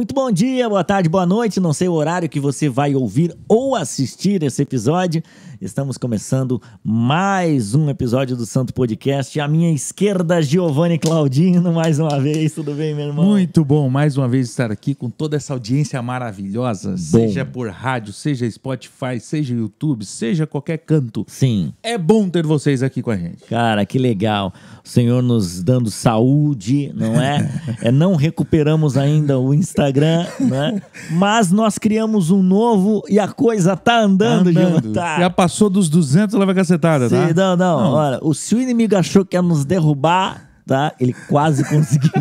Muito bom dia, boa tarde, boa noite. Não sei o horário que você vai ouvir ou assistir esse episódio. Estamos começando mais um episódio do Santo Podcast. À minha esquerda, Giovanni Claudino, mais uma vez. Tudo bem, meu irmão? Muito bom, mais uma vez estar aqui com toda essa audiência maravilhosa. Seja por rádio, seja Spotify, seja YouTube, seja qualquer canto. Sim. É bom ter vocês aqui com a gente. Cara, que legal. O Senhor nos dando saúde, não é? Não recuperamos ainda o Instagram, né? Mas nós criamos um novo e a coisa tá andando, Giovanni. Tá. Já passou dos 200 leva cacetada, tá? Sim, não. Olha, se o inimigo achou que ia nos derrubar, tá? Ele quase conseguiu.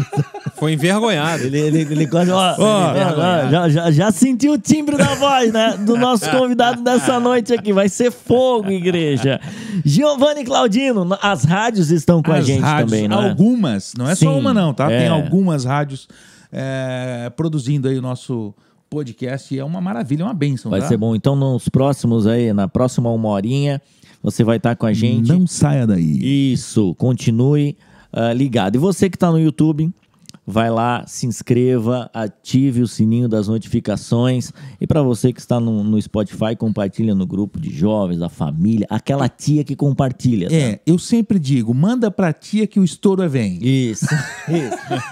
Foi envergonhado. Ele quase... Já sentiu o timbre da voz, né? Do nosso convidado dessa noite aqui. Vai ser fogo, igreja. Giovanni Claudino, as rádios estão com a gente também, não é? Algumas, não é só uma não, tá? É. Tem algumas rádios produzindo aí o nosso podcast e é uma maravilha, uma bênção, Vai ser bom. Então, nos próximos aí, na próxima uma horinha, você vai estar com a gente. Não saia daí. Isso, continue ligado. E você que está no YouTube, vai lá, se inscreva, ative o sininho das notificações. E para você que está no Spotify, compartilha no grupo de jovens, da família, aquela tia que compartilha. Tá? Eu sempre digo, manda pra tia que o estouro vem. Isso.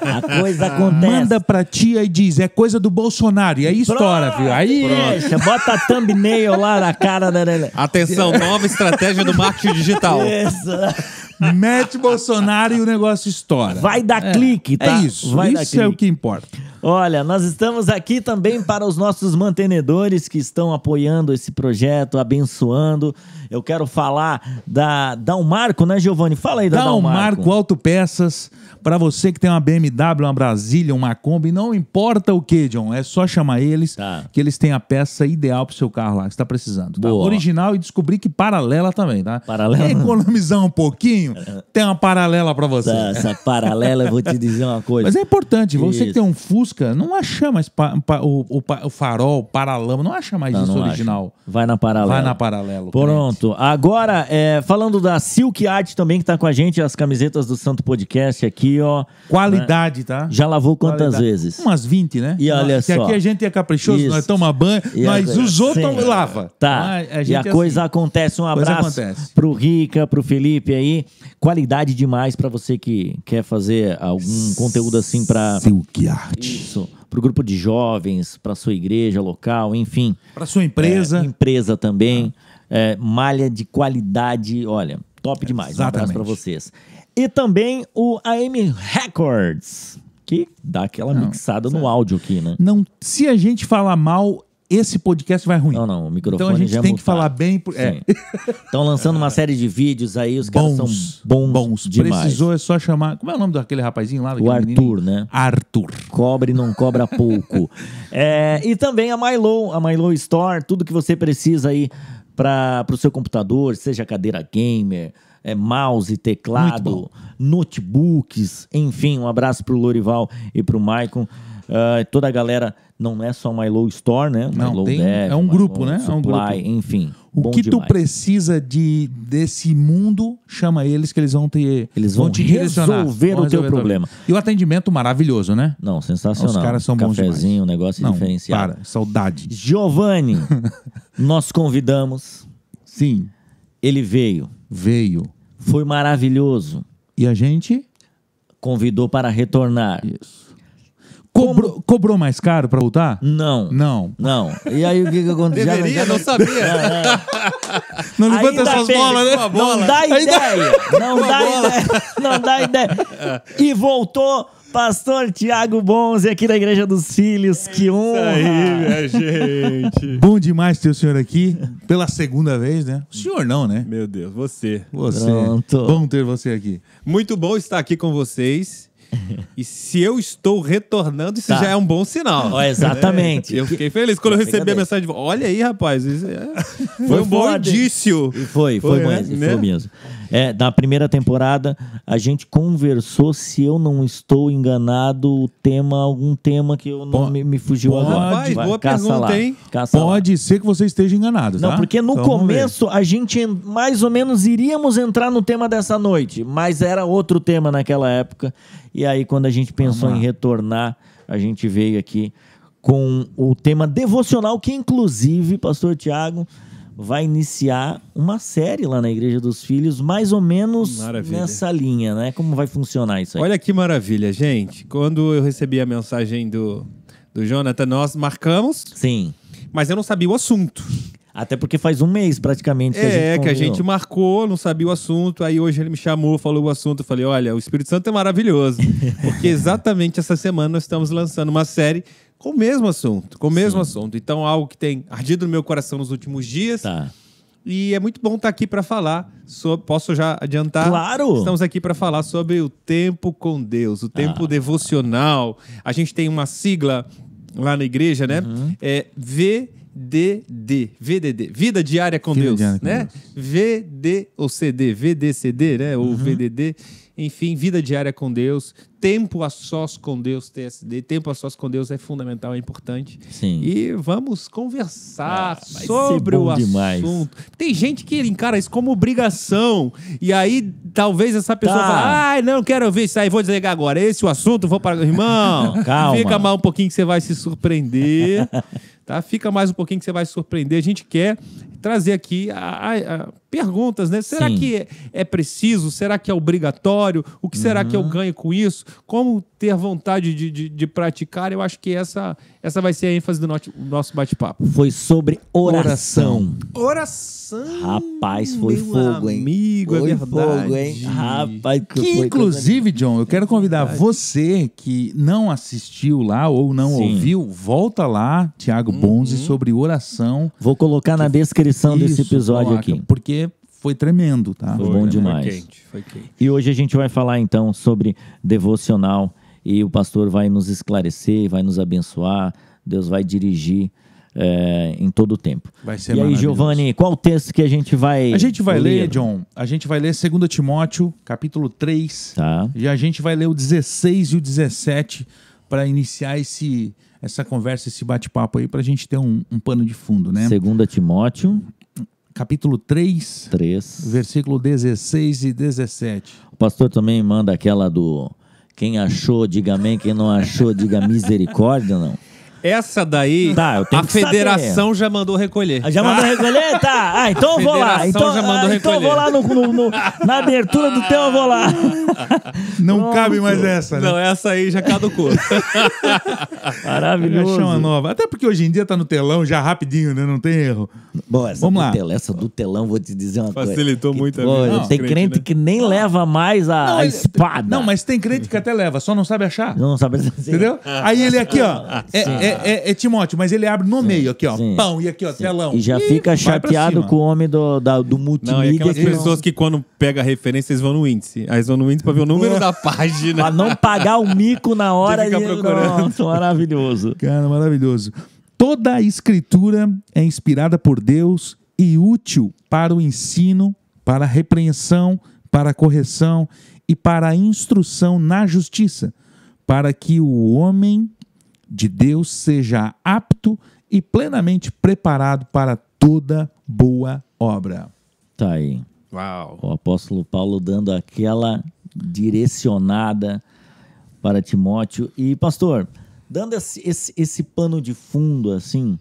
A coisa acontece. Manda pra tia e diz, é coisa do Bolsonaro. E aí estoura, viu? Aí Deixa, bota a thumbnail lá na cara da... Atenção, nova estratégia do marketing digital. Isso. mete Bolsonaro e o negócio estoura. Vai dar clique, tá? É isso. Vai dar Isso clique. é o que importa. Olha, nós estamos aqui também para os nossos mantenedores que estão apoiando esse projeto, abençoando. Eu quero falar da Dalmarco, né, Giovanni? Fala aí da Dalmarco. Dalmarco Autopeças, para você que tem uma BMW, uma Brasília, uma Kombi, não importa o que, John, é só chamar eles, que eles têm a peça ideal pro seu carro lá, que você tá precisando. Tá? Original e descobri que paralela também, tá? Paralela? Quer economizar um pouquinho, tem uma paralela para você. Essa paralela, eu vou te dizer uma coisa. Mas é importante, você que tem um Fusca, não acha mais o farol, paralama, não acha mais isso original. Acha. Vai na paralela. Vai na paralelo. Pronto. Agora, falando da Silk Art também, que tá com a gente, as camisetas do Santo Podcast aqui, ó. Qualidade, né? Tá? Já lavou quantas vezes? Umas 20, né? E olha só. Que aqui a gente é caprichoso, Isso. nós toma banho, mas os outros lava. Tá. E a coisa acontece. Um abraço pro Rica, pro Felipe aí. Qualidade demais pra você que quer fazer algum conteúdo assim pra... Silk Art. Isso. Pro grupo de jovens, pra sua igreja local, enfim. Pra sua empresa. Empresa também. Malha de qualidade, olha, top demais. Exatamente. Um abraço pra vocês. E também o AM Records, que dá aquela mixada no áudio aqui, né? Não, se a gente falar mal, esse podcast vai ruim. Não, o microfone então a gente já tem que mutado. falar bem. Estão lançando uma série de vídeos aí, os caras são bons demais. Precisou é só chamar. Como é o nome daquele rapazinho lá? O Arthur, né? Arthur. Cobre não cobra pouco. E também a Milo Store, tudo que você precisa aí para o seu computador, seja cadeira gamer, mouse, teclado, notebooks, enfim, um abraço pro Lorival e pro Maicon. Toda a galera, não é só Milo Store, né? Não, Milo tem, Dev, é um grupo, Milo né? Supply, é um grupo. Enfim. O que tu precisa desse mundo, chama eles que eles vão te resolver o teu problema. E o atendimento maravilhoso, né? Não, sensacional. Os caras são bons demais. Cafezinho, um negócio diferenciado. Saudade. Giovanni, nós convidamos. Sim. Ele veio. Foi maravilhoso. E a gente? Convidou para retornar. Isso. Cobrou mais caro para voltar? Não. E aí o que aconteceu? Deveria, não sabia. Não levanta essas bolas, né? Não dá ideia. Não dá ideia. E voltou Pastor Tiago Bonzi aqui da Igreja dos Filhos. Que honra. Isso aí, minha gente. Bom demais ter o senhor aqui pela segunda vez, né? O senhor não, né? Meu Deus, você. Pronto. Bom ter você aqui. Muito bom estar aqui com vocês. E se eu estou retornando, isso já é um bom sinal. Exatamente. Eu fiquei feliz quando eu recebi a mensagem de olha aí, rapaz, isso foi um bom indício. Foi mesmo. Da primeira temporada, a gente conversou, se eu não estou enganado, algum tema que eu não me fugiu agora. Rapaz, boa pergunta, hein? Pode ser que você esteja enganado, tá? Não, porque no começo a gente mais ou menos iríamos entrar no tema dessa noite, mas era outro tema naquela época. E aí, quando a gente pensou em retornar, a gente veio aqui com o tema devocional, que inclusive, pastor Tiago, vai iniciar uma série lá na Igreja dos Filhos, mais ou menos nessa linha, né? Como vai funcionar isso aí? Olha que maravilha, gente. Quando eu recebi a mensagem do Jonathan, nós marcamos. Sim. Mas eu não sabia o assunto. Até porque faz um mês praticamente que a gente marcou, não sabia o assunto. Aí hoje ele me chamou, falou o assunto. Eu falei, olha, o Espírito Santo é maravilhoso. Porque exatamente essa semana nós estamos lançando uma série com o mesmo assunto. Então, algo que tem ardido no meu coração nos últimos dias. Tá. E é muito bom estar aqui para falar sobre... Posso já adiantar? Claro! Estamos aqui para falar sobre o tempo com Deus, o tempo devocional. A gente tem uma sigla lá na igreja, né? É VDD, Vida Diária com Deus, né? VD ou CD, VDCD, né? Ou VDD, enfim, Vida Diária com Deus, tempo a sós com Deus, TSD, tempo a sós com Deus é fundamental, é importante. Sim. E vamos conversar sobre o assunto. Demais. Tem gente que encara isso como obrigação, e aí talvez essa pessoa fale, não quero ver isso aí, vou desligar agora, esse é o assunto, vou para... Irmão, calma. Fica mais um pouquinho que você vai se surpreender. Tá? Fica mais um pouquinho que você vai se surpreender. A gente quer trazer aqui perguntas, né? Será que é preciso? Será que é obrigatório? O que será que eu ganho com isso? Como ter vontade de praticar? Eu acho que essa vai ser a ênfase do nosso bate-papo. Foi sobre oração. Rapaz, foi fogo, hein? Amigo, foi é verdade. Fogo, hein? Rapaz, inclusive, John, eu quero convidar você que não assistiu lá ou não ouviu, volta lá, Tiago Bonzi, sobre oração. Vou colocar na descrição desse episódio aqui. Porque foi tremendo, tá? Foi bom demais. Foi quente. E hoje a gente vai falar então sobre devocional e o pastor vai nos esclarecer, vai nos abençoar, Deus vai dirigir em todo o tempo. Vai ser e aí, Giovanni, qual o texto que a gente vai A gente vai ler, John, a gente vai ler 2 Timóteo, capítulo 3. Tá. E a gente vai ler o 16 e o 17 para iniciar essa conversa, esse bate-papo aí, para a gente ter um pano de fundo, né? 2 Timóteo, capítulo 3, versículo 16 e 17. O pastor também manda aquela do quem achou, diga amém, quem não achou, diga misericórdia, não? Essa daí, a federação já mandou recolher. Já mandou recolher? Tá. Então eu vou lá. Então já mandou recolher. Então eu vou lá na abertura do tema, eu vou lá. Não cabe mais essa, né? Não, essa aí já caducou. Maravilhoso. Chama nova. Até porque hoje em dia tá no telão já rapidinho, né? Não tem erro. Bom, essa do telão, vou te dizer uma coisa. Facilitou muito a vida. Tem crente, né, que nem leva mais a espada. Não, mas tem crente que até leva, só não sabe achar. Não sabe dizer. Entendeu? Aí ele aqui, ó, é Timóteo, mas ele abre no meio aqui, ó, pão, e aqui, ó, telão. E já fica chateado com o homem do multimídia. Não, é aquelas pessoas que quando pega a referência, eles vão no índice. Aí eles vão no índice pra ver o número da página. Pra não pagar o mico na hora. De ficar procurando. Nossa, maravilhoso. Cara, maravilhoso. Toda a escritura é inspirada por Deus e útil para o ensino, para a repreensão, para a correção e para a instrução na justiça, para que o homem de Deus seja apto e plenamente preparado para toda boa obra. Tá aí. Uau. O apóstolo Paulo dando aquela direcionada para Timóteo. E, pastor, dando esse pano de fundo, assim,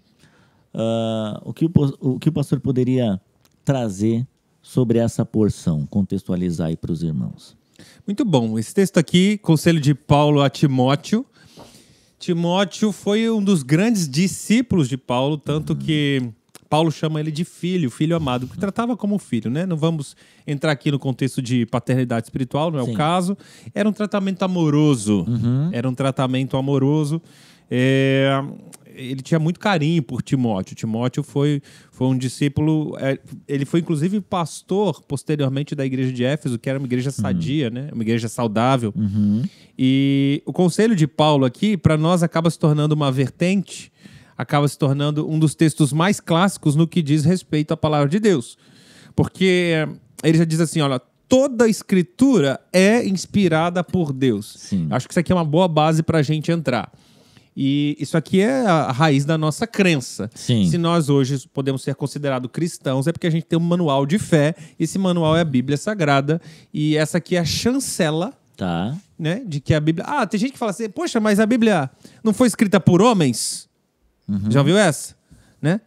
o que o pastor poderia trazer sobre essa porção, contextualizar aí para os irmãos? Muito bom. Esse texto aqui, conselho de Paulo a Timóteo. Timóteo foi um dos grandes discípulos de Paulo, tanto que Paulo chama ele de filho amado, que tratava como filho, né? Não vamos entrar aqui no contexto de paternidade espiritual, não é o caso. Era um tratamento amoroso. Era um tratamento amoroso. Ele tinha muito carinho por Timóteo. Timóteo foi um discípulo... ele foi, inclusive, pastor, posteriormente, da igreja de Éfeso, que era uma igreja sadia, né? Uma igreja saudável. E o conselho de Paulo aqui, para nós, acaba se tornando uma vertente, acaba se tornando um dos textos mais clássicos no que diz respeito à palavra de Deus. Porque ele já diz assim, olha, toda a escritura é inspirada por Deus. Sim. Acho que isso aqui é uma boa base para a gente entrar. E isso aqui é a raiz da nossa crença. Sim. Se nós hoje podemos ser considerados cristãos, é porque a gente tem um manual de fé. Esse manual é a Bíblia Sagrada. E essa aqui é a chancela, tá, né, de que a Bíblia... tem gente que fala assim, poxa, mas a Bíblia não foi escrita por homens? Já ouviu essa? Né?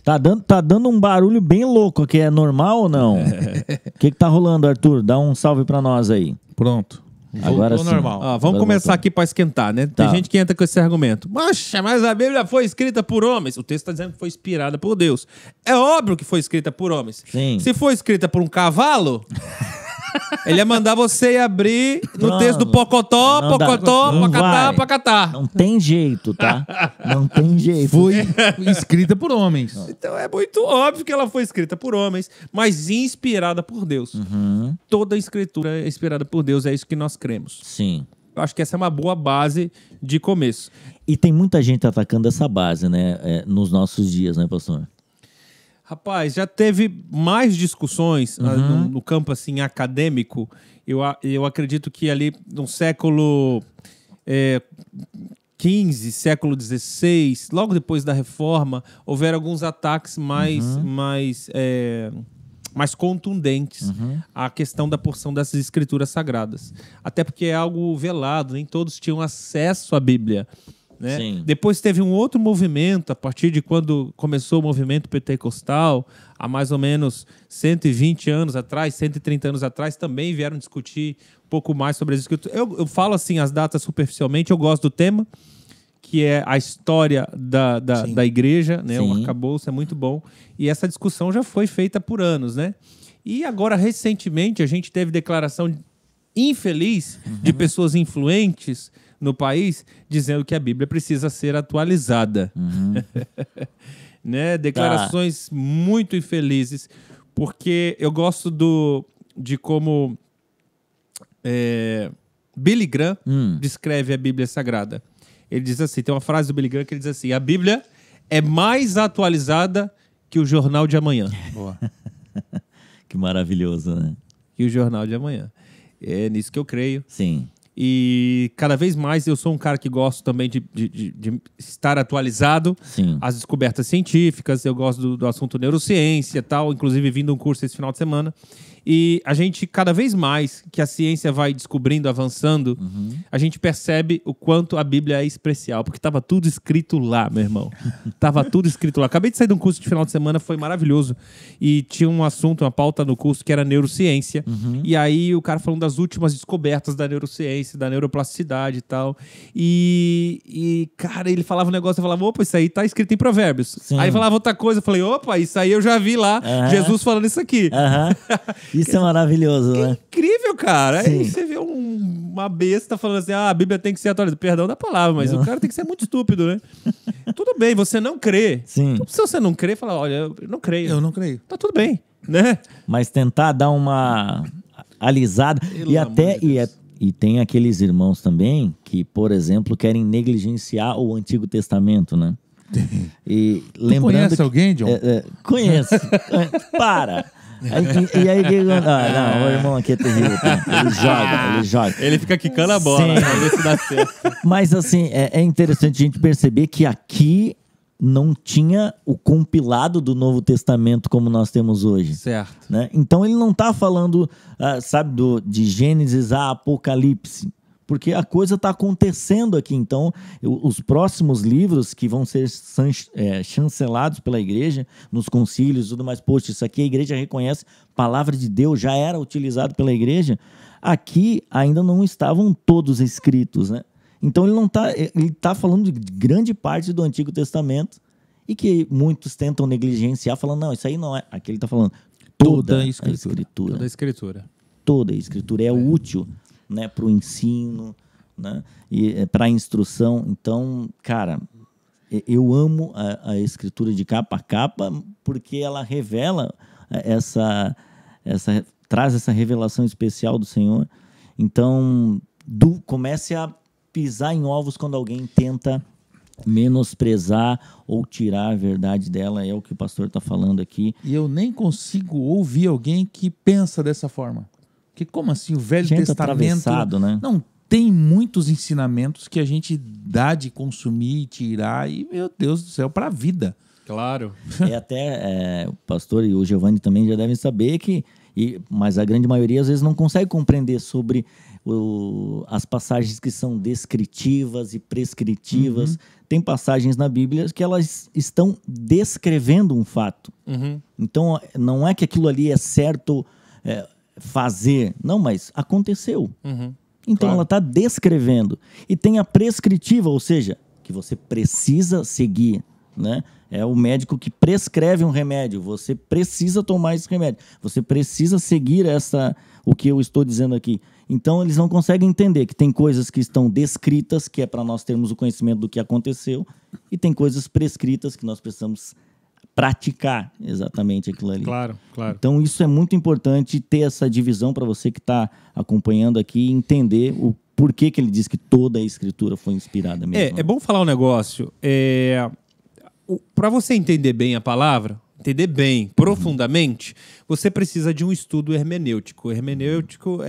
Tá dando um barulho bem louco aqui. É normal ou não? O que tá rolando, Arthur? Dá um salve pra nós aí. Pronto. Agora Voltou sim. normal. Vamos Agora começar voltou. aqui para esquentar, né? Tem gente que entra com esse argumento. Mas a Bíblia foi escrita por homens. O texto está dizendo que foi inspirada por Deus. É óbvio que foi escrita por homens. Sim. Se foi escrita por um cavalo, ele ia mandar você ir abrir no Não, texto do Pocotó, não dá. Pocotó, Não Pacatá, vai. Pacatá. Não tem jeito, tá? Não tem jeito. Foi escrita por homens. Então é muito óbvio que ela foi escrita por homens, mas inspirada por Deus. Toda a escritura é inspirada por Deus, é isso que nós cremos. Sim. Eu acho que essa é uma boa base de começo. E tem muita gente atacando essa base, né? Nos nossos dias, né, pastor? Rapaz, já teve mais discussões no campo assim, acadêmico. Eu acredito que ali no século XV, século XVI, logo depois da Reforma, houveram alguns ataques mais contundentes à questão da porção dessas escrituras sagradas. Até porque é algo velado, nem todos tinham acesso à Bíblia. Né? Sim. Depois teve um outro movimento, a partir de quando começou o movimento pentecostal, há mais ou menos 120 anos atrás, 130 anos atrás, também vieram discutir um pouco mais sobre as escrituras. Eu falo assim as datas superficialmente, eu gosto do tema, que é a história da igreja, né? O arcabouço é muito bom. E essa discussão já foi feita por anos, né? E agora, recentemente, a gente teve declaração infeliz de pessoas influentes no país dizendo que a Bíblia precisa ser atualizada. Né? Declarações muito infelizes, porque eu gosto de como Billy Graham descreve a Bíblia Sagrada. Ele diz assim, tem uma frase do Billy Graham que ele diz assim: a Bíblia é mais atualizada que o Jornal de Amanhã. Boa. Que maravilhoso, né? Que o Jornal de Amanhã. É nisso que eu creio. Sim. E cada vez mais eu sou um cara que gosto também de estar atualizado. Sim. Às descobertas científicas. Eu gosto do assunto neurociência e tal. Inclusive, vindo um curso esse final de semana. E a gente, cada vez mais que a ciência vai descobrindo, avançando, a gente percebe o quanto a Bíblia é especial. Porque estava tudo escrito lá, meu irmão. Estava tudo escrito lá. Acabei de sair de um curso de final de semana, foi maravilhoso. E tinha um assunto, uma pauta no curso que era neurociência. E aí o cara falando das últimas descobertas da neurociência, da neuroplasticidade e tal. E cara, ele falava um negócio, eu falava, opa, isso aí tá escrito em Provérbios. Sim. Aí falava outra coisa, eu falei, opa, isso aí eu já vi lá, Jesus falando isso aqui. Isso é maravilhoso, né? Incrível, cara. Sim. Aí você vê uma besta falando assim, a Bíblia tem que ser atualizada. Perdão da palavra, mas o cara tem que ser muito estúpido, né? Tudo bem, você não crê. Sim. Então, se você não crê, fala, olha, eu não creio. Eu não creio. Tá tudo bem, né? Mas tentar dar uma alisada. Pelo E amor até... de Deus. E tem aqueles irmãos também que, por exemplo, querem negligenciar o Antigo Testamento, né? E lembrando conhece alguém, John? Conheço. Para! E aí, não, o irmão aqui é terrível. Tá? Ele joga. Ele fica quicando a bola, Sim. pra ver se dá certo. Mas, assim, é interessante a gente perceber que aqui não tinha o compilado do Novo Testamento como nós temos hoje. Certo. Né? Então, ele não está falando, sabe, de Gênesis a Apocalipse. Porque a coisa está acontecendo aqui. Então, os próximos livros que vão ser chancelados pela igreja, nos concílios e tudo mais, poxa, isso aqui a igreja reconhece, palavra de Deus já era utilizado pela igreja. Aqui ainda não estavam todos escritos, né? Então, ele tá falando de grande parte do Antigo Testamento e que muitos tentam negligenciar, falando, não, isso aí não é. Aqui ele está falando toda a Escritura. Toda a Escritura. Toda a Escritura é útil, né, para o ensino, né, e para a instrução. Então, cara, eu amo a Escritura de capa a capa porque ela revela traz essa revelação especial do Senhor. Então, comece a pisar em ovos quando alguém tenta menosprezar ou tirar a verdade dela. É o que o pastor está falando aqui. E eu nem consigo ouvir alguém que pensa dessa forma. Porque como assim o Velho Testamento, né? Não tem muitos ensinamentos que a gente dá de consumir e tirar e, meu Deus do céu, para a vida. Claro. O pastor e o Giovanni também já devem saber mas a grande maioria às vezes não consegue compreender sobre as passagens que são descritivas e prescritivas. Tem passagens na Bíblia que elas estão descrevendo um fato. Então, não é que aquilo ali é certo fazer. Não, mas aconteceu. Então, ela está descrevendo. E tem a prescritiva, ou seja, que você precisa seguir, né? É o médico que prescreve um remédio. Você precisa tomar esse remédio. Você precisa seguir o que eu estou dizendo aqui. Então, eles não conseguem entender que tem coisas que estão descritas, que é para nós termos o conhecimento do que aconteceu, e tem coisas prescritas que nós precisamos praticar exatamente aquilo ali. Claro. Então, isso é muito importante, ter essa divisão para você que está acompanhando aqui, entender o porquê que ele diz que toda a Escritura foi inspirada mesmo. É bom falar um negócio. Para você entender bem a palavra, entender bem, profundamente, você precisa de um estudo hermenêutico. Hermenêutico,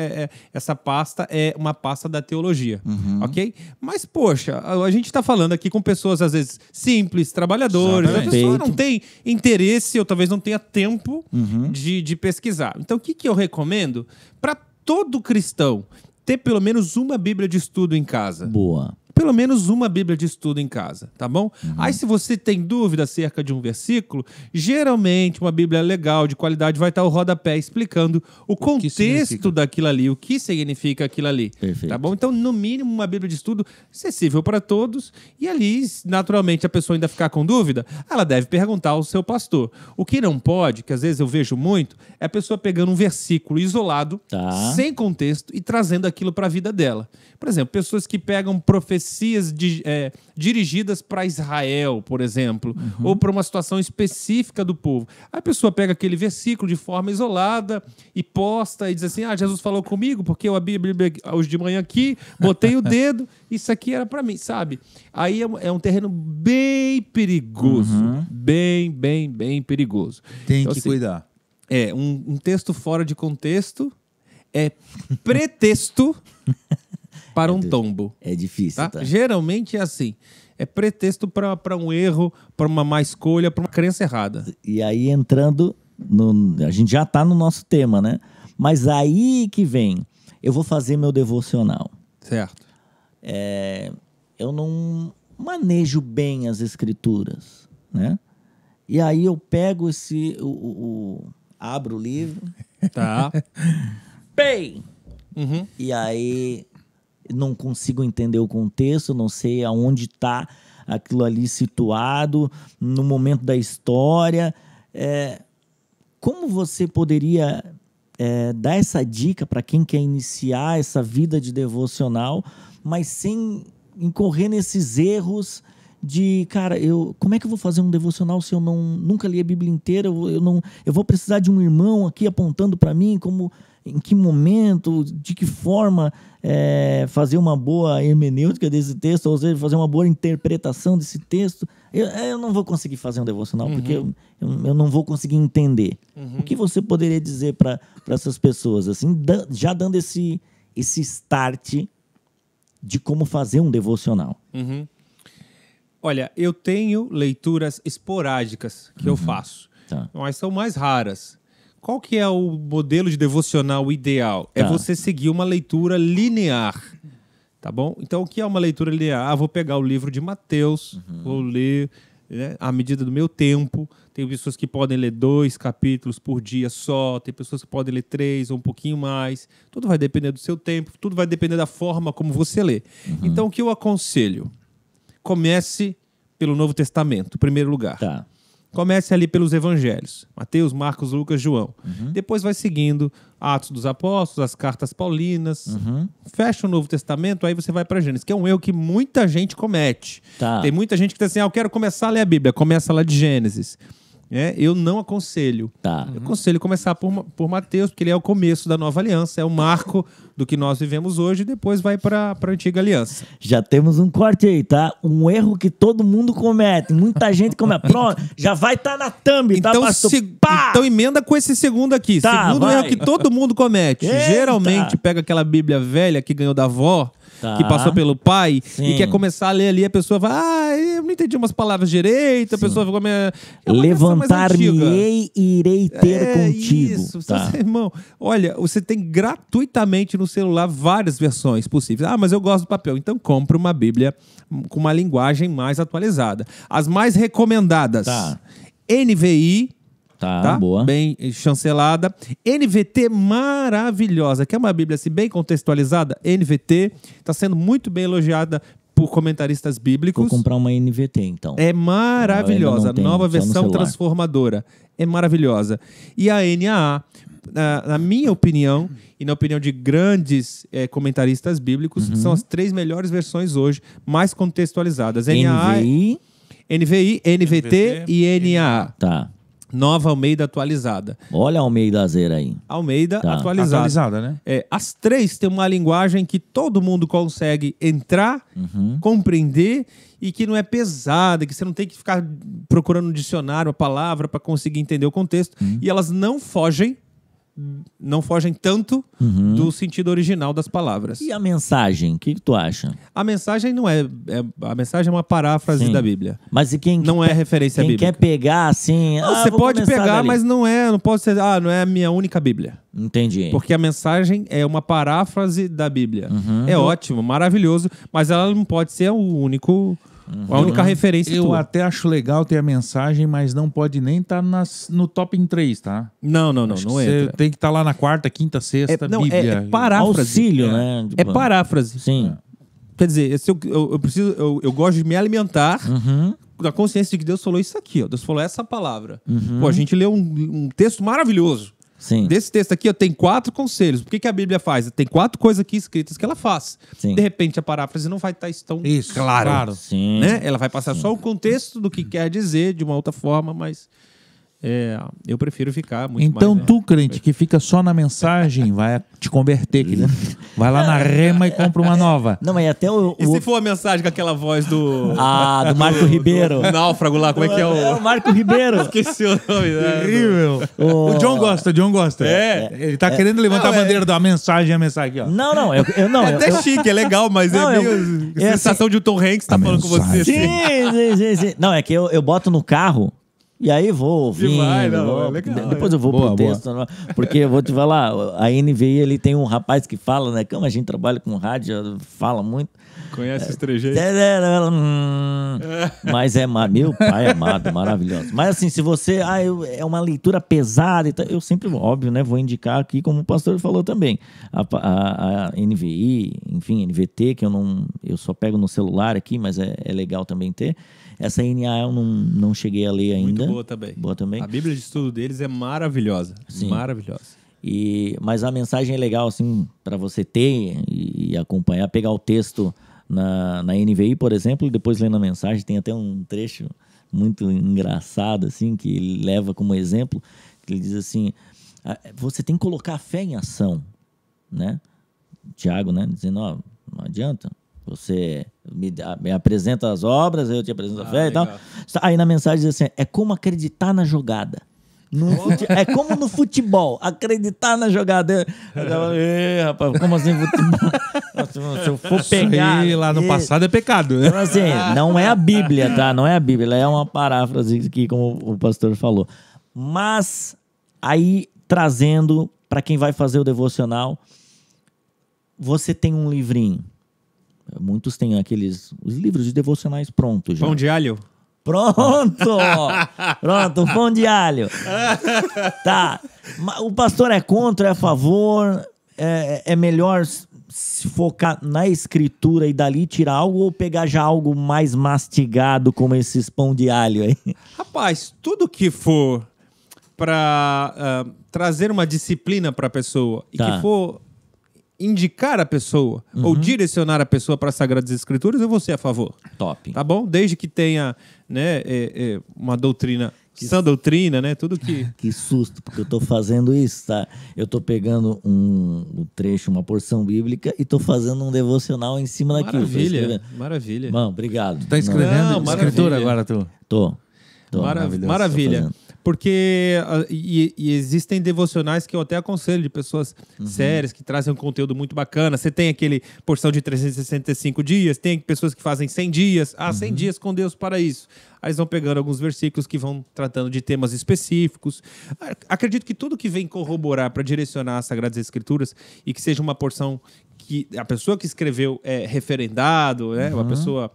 essa pasta é uma pasta da teologia, ok? Mas, poxa, a gente está falando aqui com pessoas, às vezes, simples, trabalhadores, a pessoa não tem interesse ou talvez não tenha tempo de pesquisar. Então, o que eu recomendo? Para todo cristão, ter pelo menos uma Bíblia de estudo em casa. Boa. Pelo menos uma Bíblia de estudo em casa, tá bom? Aí, se você tem dúvida acerca de um versículo, geralmente uma Bíblia legal, de qualidade, vai estar o rodapé explicando o contexto daquilo ali, o que significa aquilo ali. Perfeito. Tá bom? Então, no mínimo, uma Bíblia de estudo acessível para todos. E ali, naturalmente, a pessoa ainda ficar com dúvida, ela deve perguntar ao seu pastor. O que não pode, que às vezes eu vejo muito, é a pessoa pegando um versículo isolado, sem contexto, e trazendo aquilo para a vida dela. Por exemplo, pessoas que pegam profecias dirigidas para Israel, por exemplo, ou para uma situação específica do povo. Aí a pessoa pega aquele versículo de forma isolada e posta e diz assim, Jesus falou comigo porque eu abri a Bíblia hoje de manhã aqui, botei o dedo, isso aqui era para mim, sabe? Aí é um terreno bem perigoso, bem perigoso. Tem então, que cuidar. Um texto fora de contexto é pretexto para um tombo. É difícil, tá? Geralmente é assim. É pretexto para um erro, para uma má escolha, para uma crença errada. E aí entrando, a gente já está no nosso tema, né? Mas aí que vem, eu vou fazer meu devocional. Certo. Eu não manejo bem as escrituras, né? E aí eu pego abro o livro. Tá. Bem! E aí não consigo entender o contexto, não sei aonde está aquilo ali situado, no momento da história. Como você poderia dar essa dica para quem quer iniciar essa vida de devocional, mas sem incorrer nesses erros de, cara, como é que eu vou fazer um devocional se eu nunca li a Bíblia inteira? Eu vou precisar de um irmão aqui apontando para mim em que momento, de que forma fazer uma boa hermenêutica desse texto, ou seja, fazer uma boa interpretação desse texto. Eu não vou conseguir fazer um devocional, porque eu não vou conseguir entender. O que você poderia dizer para essas pessoas, assim, já dando esse start de como fazer um devocional? Olha, eu tenho leituras esporádicas que eu faço, mas são mais raras. Qual que é o modelo de devocional ideal? É você seguir uma leitura linear, tá bom? Então, o que é uma leitura linear? Vou pegar o livro de Mateus, vou ler, né, à medida do meu tempo. Tem pessoas que podem ler 2 capítulos por dia só, tem pessoas que podem ler 3 ou um pouquinho mais. Tudo vai depender do seu tempo, tudo vai depender da forma como você lê. Então, o que eu aconselho? Comece pelo Novo Testamento, em primeiro lugar. Tá. Comece ali pelos evangelhos. Mateus, Marcos, Lucas, João. Depois vai seguindo Atos dos Apóstolos, as cartas paulinas. Fecha o Novo Testamento, aí você vai para Gênesis, que é um erro que muita gente comete. Tá. Tem muita gente que diz assim, eu quero começar a ler a Bíblia. Começa lá de Gênesis. Eu não aconselho. Eu aconselho começar por Mateus, porque ele é o começo da nova aliança, é o marco do que nós vivemos hoje, e depois vai para a antiga aliança. Já temos um corte aí, tá? Um erro que todo mundo comete, muita gente comete. Pronto, já vai estar na thumb, então, tá, pastor? Então emenda com esse segundo aqui. Segundo erro que todo mundo comete. Eita. Geralmente pega aquela Bíblia velha que ganhou da avó que passou pelo pai, Sim. e quer começar a ler ali, a pessoa vai, eu não entendi umas palavras direito, a pessoa vai comer... Levantar-me-ei e irei ter contigo. Isso, irmão. Olha, você tem gratuitamente no celular várias versões possíveis. Ah, mas eu gosto do papel. Então compre uma Bíblia com uma linguagem mais atualizada. As mais recomendadas. NVI, boa. Bem chancelada. NVT maravilhosa. Quer uma Bíblia assim, bem contextualizada? NVT está sendo muito bem elogiada por comentaristas bíblicos. Vou comprar uma NVT, então. É maravilhosa. Nova versão transformadora. É maravilhosa. E a NAA, na minha opinião, e na opinião de grandes comentaristas bíblicos, são as 3 melhores versões hoje, mais contextualizadas. NVI, NVT e NAA. Tá. Nova Almeida atualizada. Olha a Almeida Azeira aí. Almeida atualizada. Né? As 3 têm uma linguagem que todo mundo consegue entrar, compreender e que não é pesada, que você não tem que ficar procurando no dicionário a palavra para conseguir entender o contexto. E elas não fogem tanto do sentido original das palavras. E a mensagem? O que tu acha? A mensagem não é... a mensagem é uma paráfrase da Bíblia. Mas e quem não é referência bíblica? Quem quer pegar assim... Você pode pegar, mas não pode ser... não é a minha única Bíblia. Entendi. Porque a mensagem é uma paráfrase da Bíblia. É ótimo, maravilhoso, mas ela não pode ser o único... A única referência Eu até acho legal ter a mensagem, mas não pode nem estar no top 3, tá? Não entra. Você tem que estar lá na 4ª, 5ª, 6ª Bíblia. É paráfrase. Auxílio, né? É paráfrase. Sim. Quer dizer, eu gosto de me alimentar da consciência de que Deus falou isso aqui. Ó. Deus falou essa palavra. Pô, a gente leu um texto maravilhoso. Sim. Desse texto aqui, tem 4 conselhos. Por que a Bíblia faz? Tem 4 coisas aqui escritas que ela faz. Sim. De repente, a paráfrase não vai estar tão claro. Sim. Né? Ela vai passar só o contexto do que quer dizer de uma outra forma, mas eu prefiro ficar muito então, mais... tu, crente, que fica só na mensagem, vai te converter, querido. Vai lá na Rema e compra uma nova. Não, mas até E se for a mensagem com aquela voz do... do Marco Ribeiro. Do náufrago lá, como é que é o... É o Marco Ribeiro. Esqueci o nome. Terrível. O John gosta. Ele tá querendo levantar a bandeira da mensagem, a mensagem aqui, ó. Não. É até chique, é legal, mas é meio... sensação de o Tom Hanks tá falando com você. Sim. Não, é que eu boto no carro... E aí vou ouvindo. É legal, depois eu vou pro texto. Porque eu vou te falar, a NVI, ele tem um rapaz que fala, né? Como a gente trabalha com rádio, fala muito. Conhece os trejeitos. Mas meu pai amado, maravilhoso. Mas assim, se você... é uma leitura pesada, eu sempre, óbvio, né? Vou indicar aqui, como o pastor falou também. A NVI, enfim, NVT, que eu só pego no celular aqui, mas é legal também ter. Essa NAA eu não cheguei a ler ainda. Muito boa também. A Bíblia de estudo deles é maravilhosa. Sim. Maravilhosa. Mas a mensagem é legal, assim, para você ter e acompanhar, pegar o texto na NVI, por exemplo, e depois ler na mensagem. Tem até um trecho muito engraçado, assim, que ele leva como exemplo, que ele diz assim, você tem que colocar a fé em ação, né? Tiago, né? Dizendo, não adianta. Você me apresenta as obras, eu te apresento a fé e tal. Aí na mensagem diz assim, é como acreditar na jogada. É como no futebol, acreditar na jogada. Rapaz, como assim futebol? Se eu for pegar... lá no passado é pecado, né? Então, assim, não é a Bíblia, tá? Não é a Bíblia, é uma paráfrase aqui, como o pastor falou. Mas, aí, trazendo para quem vai fazer o devocional, você tem um livrinho. Muitos têm os livros de devocionais prontos já. Pão de alho? Pronto, pão de alho. Tá. O pastor é contra, é a favor? É melhor se focar na escritura e dali tirar algo ou pegar já algo mais mastigado como esses pão de alho aí? Rapaz, tudo que for para trazer uma disciplina para a pessoa e que for indicar a pessoa ou direcionar a pessoa para as Sagradas Escrituras, eu vou ser a favor. Top. Tá bom? Desde que tenha, né, uma doutrina, sã doutrina, né? Tudo que... Que susto, porque eu tô fazendo isso, tá? Eu tô pegando um trecho, uma porção bíblica e tô fazendo um devocional em cima daquilo. Maravilha, maravilha. Bom, obrigado. Tá escrevendo escritura agora, tu? Tô. Maravilha. Porque e existem devocionais que eu até aconselho de pessoas sérias, que trazem um conteúdo muito bacana. Você tem aquele porção de 365 dias, tem pessoas que fazem 100 dias. 100 dias com Deus para isso. Aí eles vão pegando alguns versículos que vão tratando de temas específicos. Acredito que tudo que vem corroborar para direcionar as Sagradas Escrituras e que seja uma porção que a pessoa que escreveu é referendado, né? Uma pessoa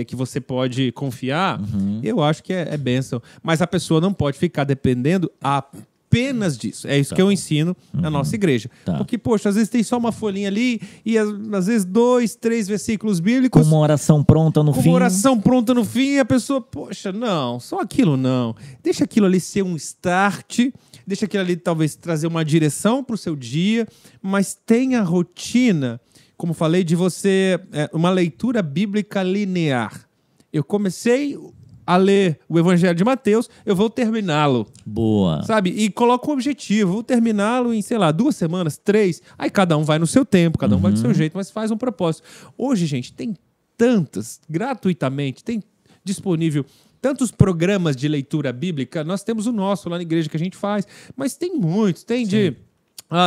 que você pode confiar, eu acho que é bênção. Mas a pessoa não pode ficar dependendo apenas disso. É isso que eu ensino na nossa igreja. Porque, poxa, às vezes tem só uma folhinha ali e às vezes 2, 3 versículos bíblicos. Com uma oração pronta no fim. Com uma oração pronta no fim e a pessoa, poxa, não, só aquilo não. Deixa aquilo ali ser um start, deixa aquilo ali talvez trazer uma direção para o seu dia, mas tenha a rotina, como falei, de você, uma leitura bíblica linear. Eu comecei a ler o Evangelho de Mateus, eu vou terminá-lo. Boa. Sabe? E coloca um objetivo, vou terminá-lo em, 2 semanas, 3. Aí cada um vai no seu tempo, cada um vai do seu jeito, mas faz um propósito. Hoje, gente, tem tantas, gratuitamente, tem disponível tantos programas de leitura bíblica. Nós temos o nosso lá na igreja que a gente faz, mas tem muitos. Tem de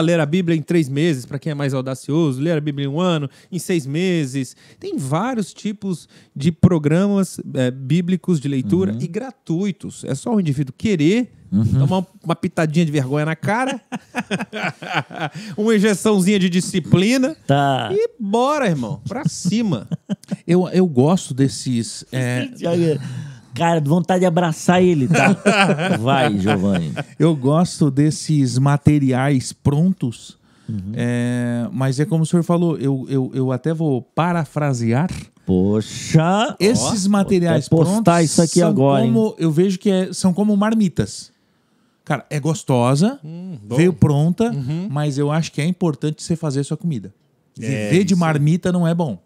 ler a Bíblia em 3 meses, para quem é mais audacioso, ler a Bíblia em 1 ano, em 6 meses. Tem vários tipos de programas bíblicos de leitura e gratuitos. É só o indivíduo querer, tomar uma pitadinha de vergonha na cara, uma injeçãozinha de disciplina e bora, irmão, pra cima. Eu gosto desses... Cara, vontade de abraçar ele, tá? Vai, Giovanni. Eu gosto desses materiais prontos, mas é como o senhor falou, eu até vou parafrasear. Poxa! Esses materiais prontos isso aqui agora, eu vejo que são como marmitas. Cara, é gostosa, veio pronta, mas eu acho que é importante você fazer sua comida. Viver de marmita não é bom.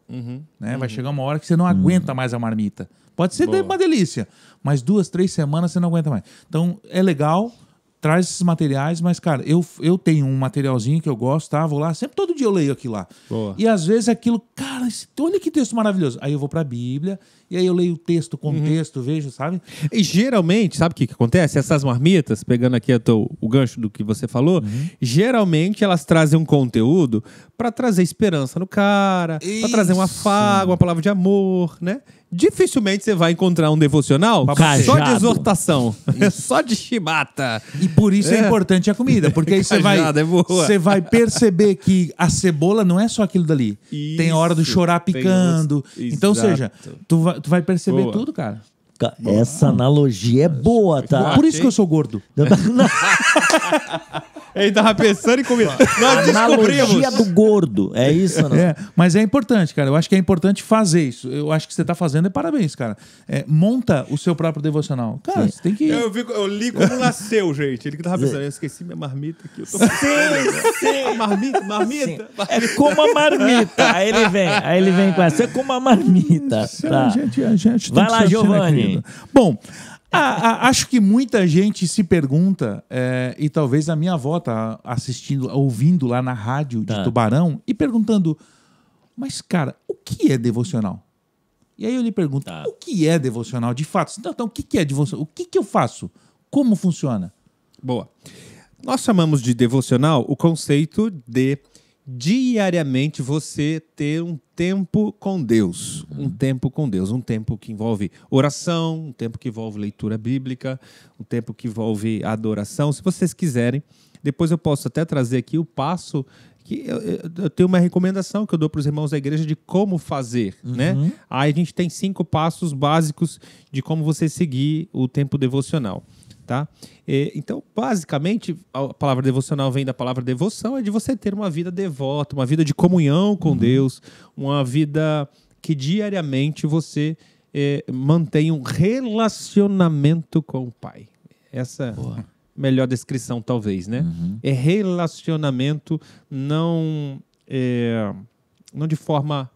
Né? Vai chegar uma hora que você não aguenta mais a marmita. Pode ser uma delícia, mas 2, 3 semanas você não aguenta mais. Então, é legal, traz esses materiais, mas, cara, eu tenho um materialzinho que eu gosto, tá? Vou lá, sempre todo dia eu leio aquilo lá. Boa. E às vezes aquilo, cara, olha que texto maravilhoso. Aí eu vou pra Bíblia, e aí eu leio o texto, contexto, vejo, sabe? E geralmente, sabe o que acontece? Essas marmitas, pegando aqui o gancho do que você falou, geralmente elas trazem um conteúdo para trazer esperança no cara, para trazer um afago, uma palavra de amor, né? Dificilmente você vai encontrar um devocional só de exortação, só de chibata. E por isso é importante a comida, porque aí você vai perceber que a cebola não é só aquilo dali. Isso, tem a hora do chorar picando. Então, ou seja, tu vai perceber tudo, cara. Essa analogia é boa, tá? Por isso que eu sou gordo. Ele tava pensando em comida. Nós analogia do gordo. É isso, não? Mas é importante, cara. Eu acho que é importante fazer isso. Eu acho que você tá fazendo parabéns, cara. Monta o seu próprio devocional. Cara, você tem que... Eu li como nasceu, gente. Ele que tava pensando, eu esqueci minha marmita aqui. Eu tô sim. Marmita. É como a marmita. Aí ele vem com essa. É como a marmita. Tá. A gente vai lá, Giovanni. Bom, acho que muita gente se pergunta, e talvez a minha avó tá ouvindo lá na rádio de Tubarão e perguntando, mas cara, o que é devocional? E aí eu lhe pergunto, o que é devocional de fato? Então, o que é devocional? O que eu faço? Como funciona? Boa. Nós chamamos de devocional o conceito de diariamente você ter um tempo com Deus. Um tempo com Deus. Um tempo que envolve oração, um tempo que envolve leitura bíblica, um tempo que envolve adoração. Se vocês quiserem, depois eu posso até trazer aqui o passo que eu tenho uma recomendação que eu dou para os irmãos da igreja de como fazer, né? Aí a gente tem 5 passos básicos de como você seguir o tempo devocional. Tá? Então, basicamente, a palavra devocional vem da palavra devoção, é de você ter uma vida devota, uma vida de comunhão com Deus, uma vida que diariamente você mantém um relacionamento com o Pai. Essa é a melhor descrição, talvez, né? É relacionamento não de forma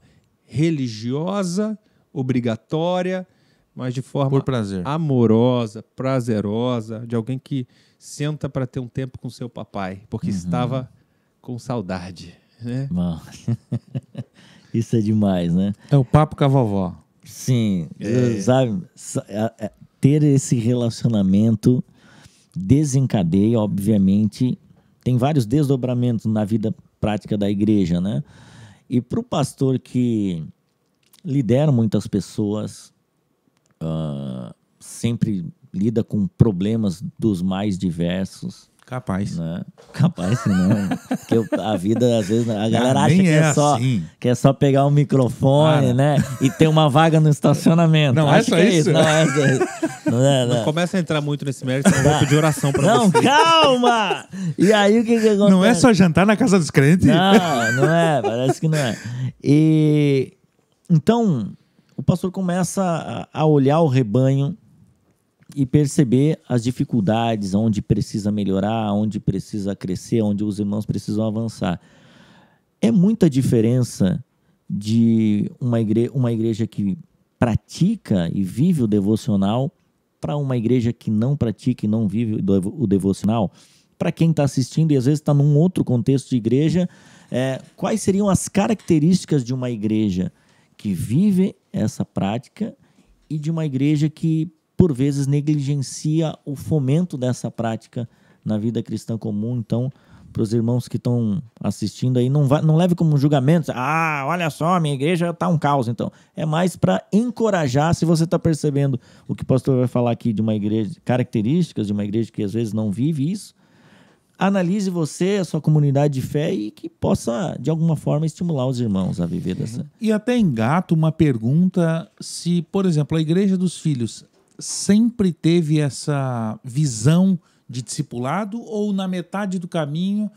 religiosa, obrigatória, mas de forma amorosa, prazerosa, de alguém que senta para ter um tempo com seu papai, porque estava com saudade, né? Isso é demais, né? É o papo com a vovó. Sim, sabe? ter esse relacionamento desencadeia, obviamente, tem vários desdobramentos na vida prática da igreja, né? E para o pastor que lidera muitas pessoas, sempre lida com problemas dos mais diversos. Capaz. Né? Capaz, não. Porque a vida, às vezes, a galera acha que é só pegar um microfone, né? E ter uma vaga no estacionamento. Não é só isso? Não começa a entrar muito nesse mérito, senão eu vou pedir oração pra você. Não, calma! E aí, o que acontece? Não é só jantar na casa dos crentes? Não é. Parece que não é. E então, o pastor começa a olhar o rebanho e perceber as dificuldades, onde precisa melhorar, onde precisa crescer, onde os irmãos precisam avançar. É muita diferença de uma igreja que pratica e vive o devocional para uma igreja que não pratica e não vive o devocional. Para quem está assistindo e às vezes está num outro contexto de igreja, quais seriam as características de uma igreja que vive essa prática e de uma igreja que por vezes negligencia o fomento dessa prática na vida cristã comum? Então, para os irmãos que estão assistindo aí, não leve como um julgamento. Olha só, minha igreja está um caos. Então, é mais para encorajar. Se você está percebendo o que o pastor vai falar aqui de uma igreja, características de uma igreja que às vezes não vive isso, analise você, a sua comunidade de fé e que possa, de alguma forma, estimular os irmãos a viver dessa. E até engato uma pergunta: se, por exemplo, a Igreja dos Filhos sempre teve essa visão de discipulado, ou na metade do caminho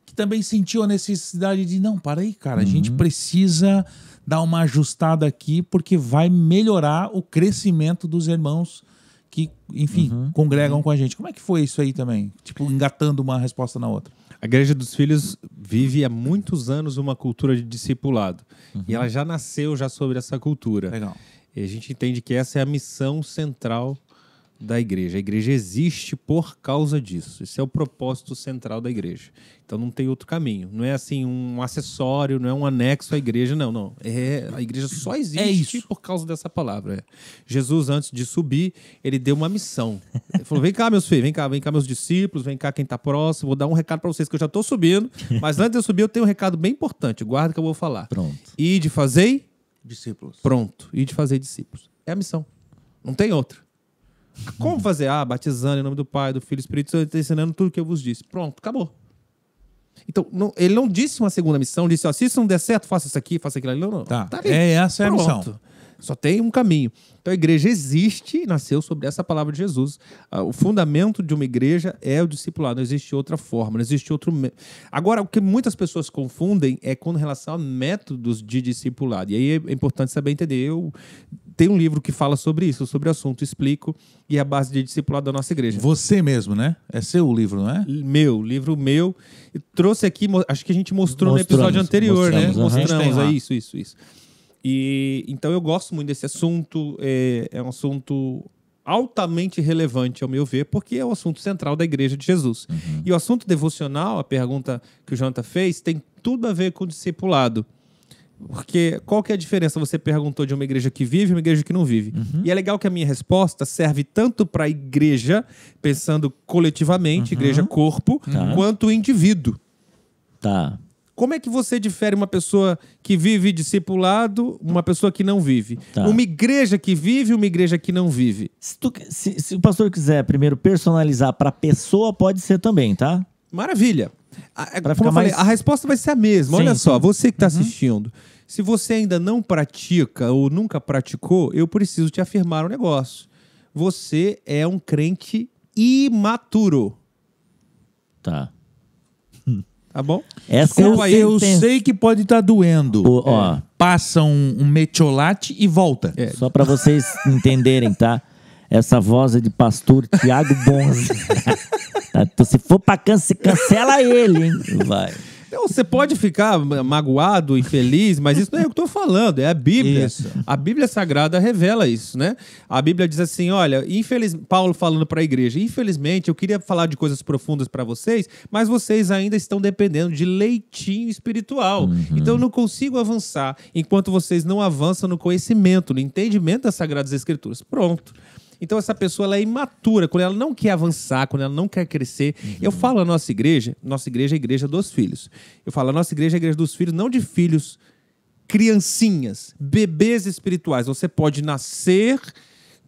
que também sentiu a necessidade de, não, para aí, cara, a gente precisa dar uma ajustada aqui porque vai melhorar o crescimento dos irmãos que, enfim, congregam com a gente. Como é que foi isso aí também? Tipo, engatando uma resposta na outra. A Igreja dos Filhos vive há muitos anos uma cultura de discipulado. E ela já nasceu sobre essa cultura. Legal. E a gente entende que essa é a missão central da igreja. A igreja existe por causa disso. Esse é o propósito central da igreja. Então não tem outro caminho. Não é assim um acessório, não é um anexo à igreja, não. A igreja só existe por causa dessa palavra. Jesus, antes de subir, ele deu uma missão. Ele falou: vem cá, meus filhos, vem cá, meus discípulos, vem cá quem está próximo, vou dar um recado para vocês, que eu já estou subindo, mas antes de eu subir eu tenho um recado bem importante. Guarda que eu vou falar. Pronto. Ide, fazei discípulos. Pronto. Ide fazer discípulos. É a missão. Não tem outra. Como fazer? Batizando em nome do Pai, do Filho e do Espírito Santo, ensinando tudo o que eu vos disse. Pronto, acabou. Então, ele não disse uma segunda missão, disse: se isso não der certo, faça isso aqui, faça aquilo ali. Não. Tá ali. Essa é a missão. Só tem um caminho. Então a igreja existe e nasceu sobre essa palavra de Jesus. O fundamento de uma igreja é o discipulado. Não existe outra forma, não existe outro... Agora, o que muitas pessoas confundem é com relação a métodos de discipulado. E aí é importante saber entender. Eu tenho um livro que fala sobre isso, sobre o assunto, explico, e é a base de discipulado da nossa igreja. Você mesmo, né? É seu livro, não é? Livro meu. Eu trouxe aqui, acho que a gente mostrou no episódio anterior, né? Mostramos, isso. E então eu gosto muito desse assunto, é um assunto altamente relevante, ao meu ver, porque é o assunto central da Igreja de Jesus. E o assunto devocional, a pergunta que o Jonathan fez, tem tudo a ver com o discipulado. Porque qual que é a diferença? Você perguntou de uma igreja que vive e uma igreja que não vive. E é legal que a minha resposta serve tanto para a igreja, pensando coletivamente, igreja corpo, quanto o indivíduo. Tá. Como é que você difere uma pessoa que vive discipulado, uma pessoa que não vive? Tá. Uma igreja que vive e uma igreja que não vive? Se o pastor quiser primeiro personalizar para a pessoa, pode ser também, tá? Maravilha. Como eu falei, a resposta vai ser a mesma. Olha só, você que está assistindo, se você ainda não pratica ou nunca praticou, eu preciso te afirmar um negócio. Você é um crente imaturo. Tá. Tá bom? Eu sei que pode estar doendo. Passa um metiolate e volta. Só para vocês entenderem, tá? Essa voz é de pastor Tiago Bonzi. Então, se for para cancela ele, hein? Vai. Então, você pode ficar magoado, infeliz, mas isso não é o que eu estou falando, é a Bíblia. Isso. A Bíblia Sagrada revela isso, né? A Bíblia diz assim, olha, Paulo falando para a igreja, infelizmente eu queria falar de coisas profundas para vocês, mas vocês ainda estão dependendo de leitinho espiritual. Então eu não consigo avançar enquanto vocês não avançam no conhecimento, no entendimento das Sagradas Escrituras. Pronto. Então essa pessoa ela é imatura, quando ela não quer avançar, quando ela não quer crescer. Eu falo a nossa igreja é a igreja dos filhos. Eu falo a nossa igreja é a igreja dos filhos, não de filhos criancinhas, bebês espirituais. Você pode nascer,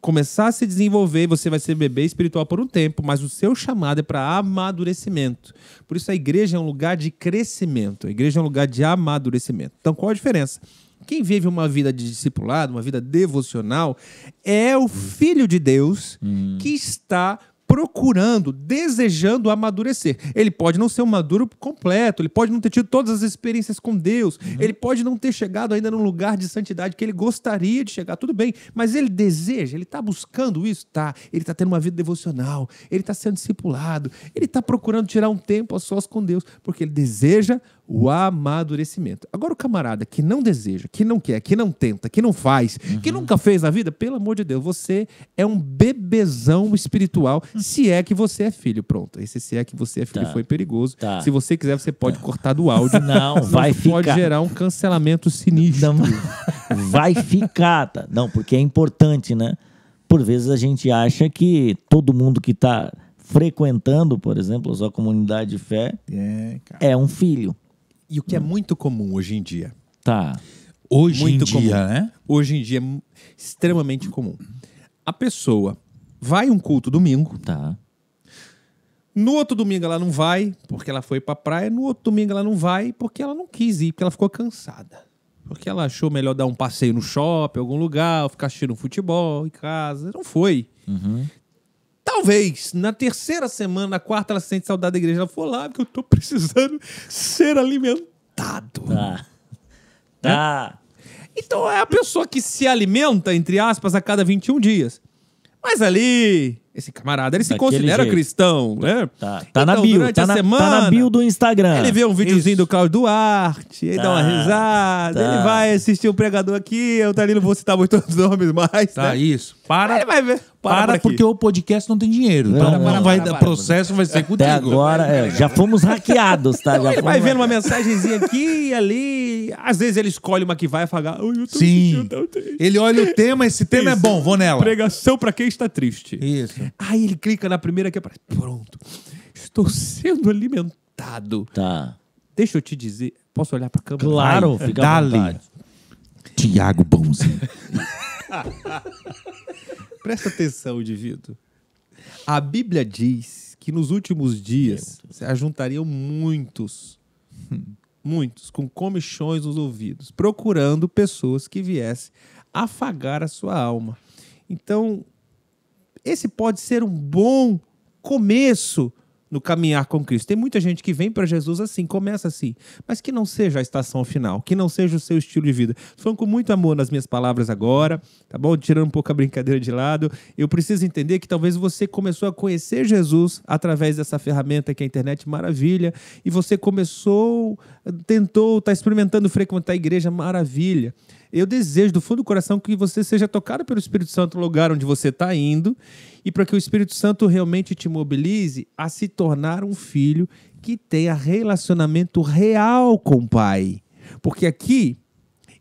começar a se desenvolver, você vai ser bebê espiritual por um tempo, mas o seu chamado é para amadurecimento. Por isso a igreja é um lugar de crescimento, a igreja é um lugar de amadurecimento. Então qual a diferença? Quem vive uma vida de discipulado, uma vida devocional, é o Filho de Deus que está procurando, desejando amadurecer. Ele pode não ser um maduro completo, ele pode não ter tido todas as experiências com Deus, ele pode não ter chegado ainda num lugar de santidade que ele gostaria de chegar, tudo bem, mas ele deseja, ele está buscando isso, tá? Ele está tendo uma vida devocional, ele está sendo discipulado, ele está procurando tirar um tempo a sós com Deus, porque ele deseja o amadurecimento. Agora o camarada que não deseja, que não quer, que não tenta, que não faz, que nunca fez na vida, pelo amor de Deus, você é um bebezão espiritual, se é que você é filho. Pronto, esse se é que você é filho foi perigoso. Se você quiser, você pode cortar do áudio. Não, vai ficar. Pode gerar um cancelamento sinistro. Não, vai ficar, tá? Não, porque é importante, né? Por vezes a gente acha que todo mundo que está frequentando, por exemplo, a sua comunidade de fé é um filho. E o que é muito comum hoje em dia. Hoje muito em dia, comum. né? Hoje em dia é extremamente comum. A pessoa vai um culto domingo. No outro domingo ela não vai porque ela foi pra praia. No outro domingo ela não vai porque ela não quis ir, porque ela ficou cansada. Porque ela achou melhor dar um passeio no shopping, em algum lugar, ou ficar assistindo futebol em casa. Não foi. Talvez, na terceira semana, na quarta, ela sente saudade da igreja. Ela falou lá, porque eu tô precisando ser alimentado. Então é a pessoa que se alimenta, entre aspas, a cada 21 dias. Mas ali, esse camarada, ele se considera cristão, né? Tá então, na bio, durante a semana, tá na bio do Instagram. Ele vê um videozinho do Cláudio Duarte, ele dá uma risada, ele vai assistir um pregador aqui, eu ali não vou citar muitos nomes mais. Isso. Ele vai ver. Para porque o podcast não tem dinheiro. Então o processo vai ser contigo. Até agora, já fomos hackeados, tá? Então, ele vai vendo uma mensagenzinha aqui e ali. Às vezes ele escolhe uma que vai afagar. Sim. Ele olha o tema, esse tema é bom, vou nela. Pregação pra quem está triste. Isso. Aí ele clica na primeira que aparece. Pronto. Estou sendo alimentado. Deixa eu te dizer. Posso olhar pra câmera? Claro, fica à vontade. Tiago Bonzinho. Presta atenção, indivíduo. A Bíblia diz que nos últimos dias se ajuntariam muitos com comichões nos ouvidos, procurando pessoas que viessem afagar a sua alma. Então, esse pode ser um bom começo no caminhar com Cristo. Tem muita gente que vem para Jesus assim, começa assim, mas que não seja a estação final, que não seja o seu estilo de vida. Estou falando com muito amor nas minhas palavras agora, tá bom? Tirando um pouco a brincadeira de lado. Eu preciso entender que talvez você começou a conhecer Jesus através dessa ferramenta que é a internet, maravilha, e você tentou, está experimentando frequentar a igreja, maravilha. Eu desejo do fundo do coração que você seja tocado pelo Espírito Santo no lugar onde você está indo e para que o Espírito Santo realmente te mobilize a se tornar um filho que tenha relacionamento real com o Pai. Porque aqui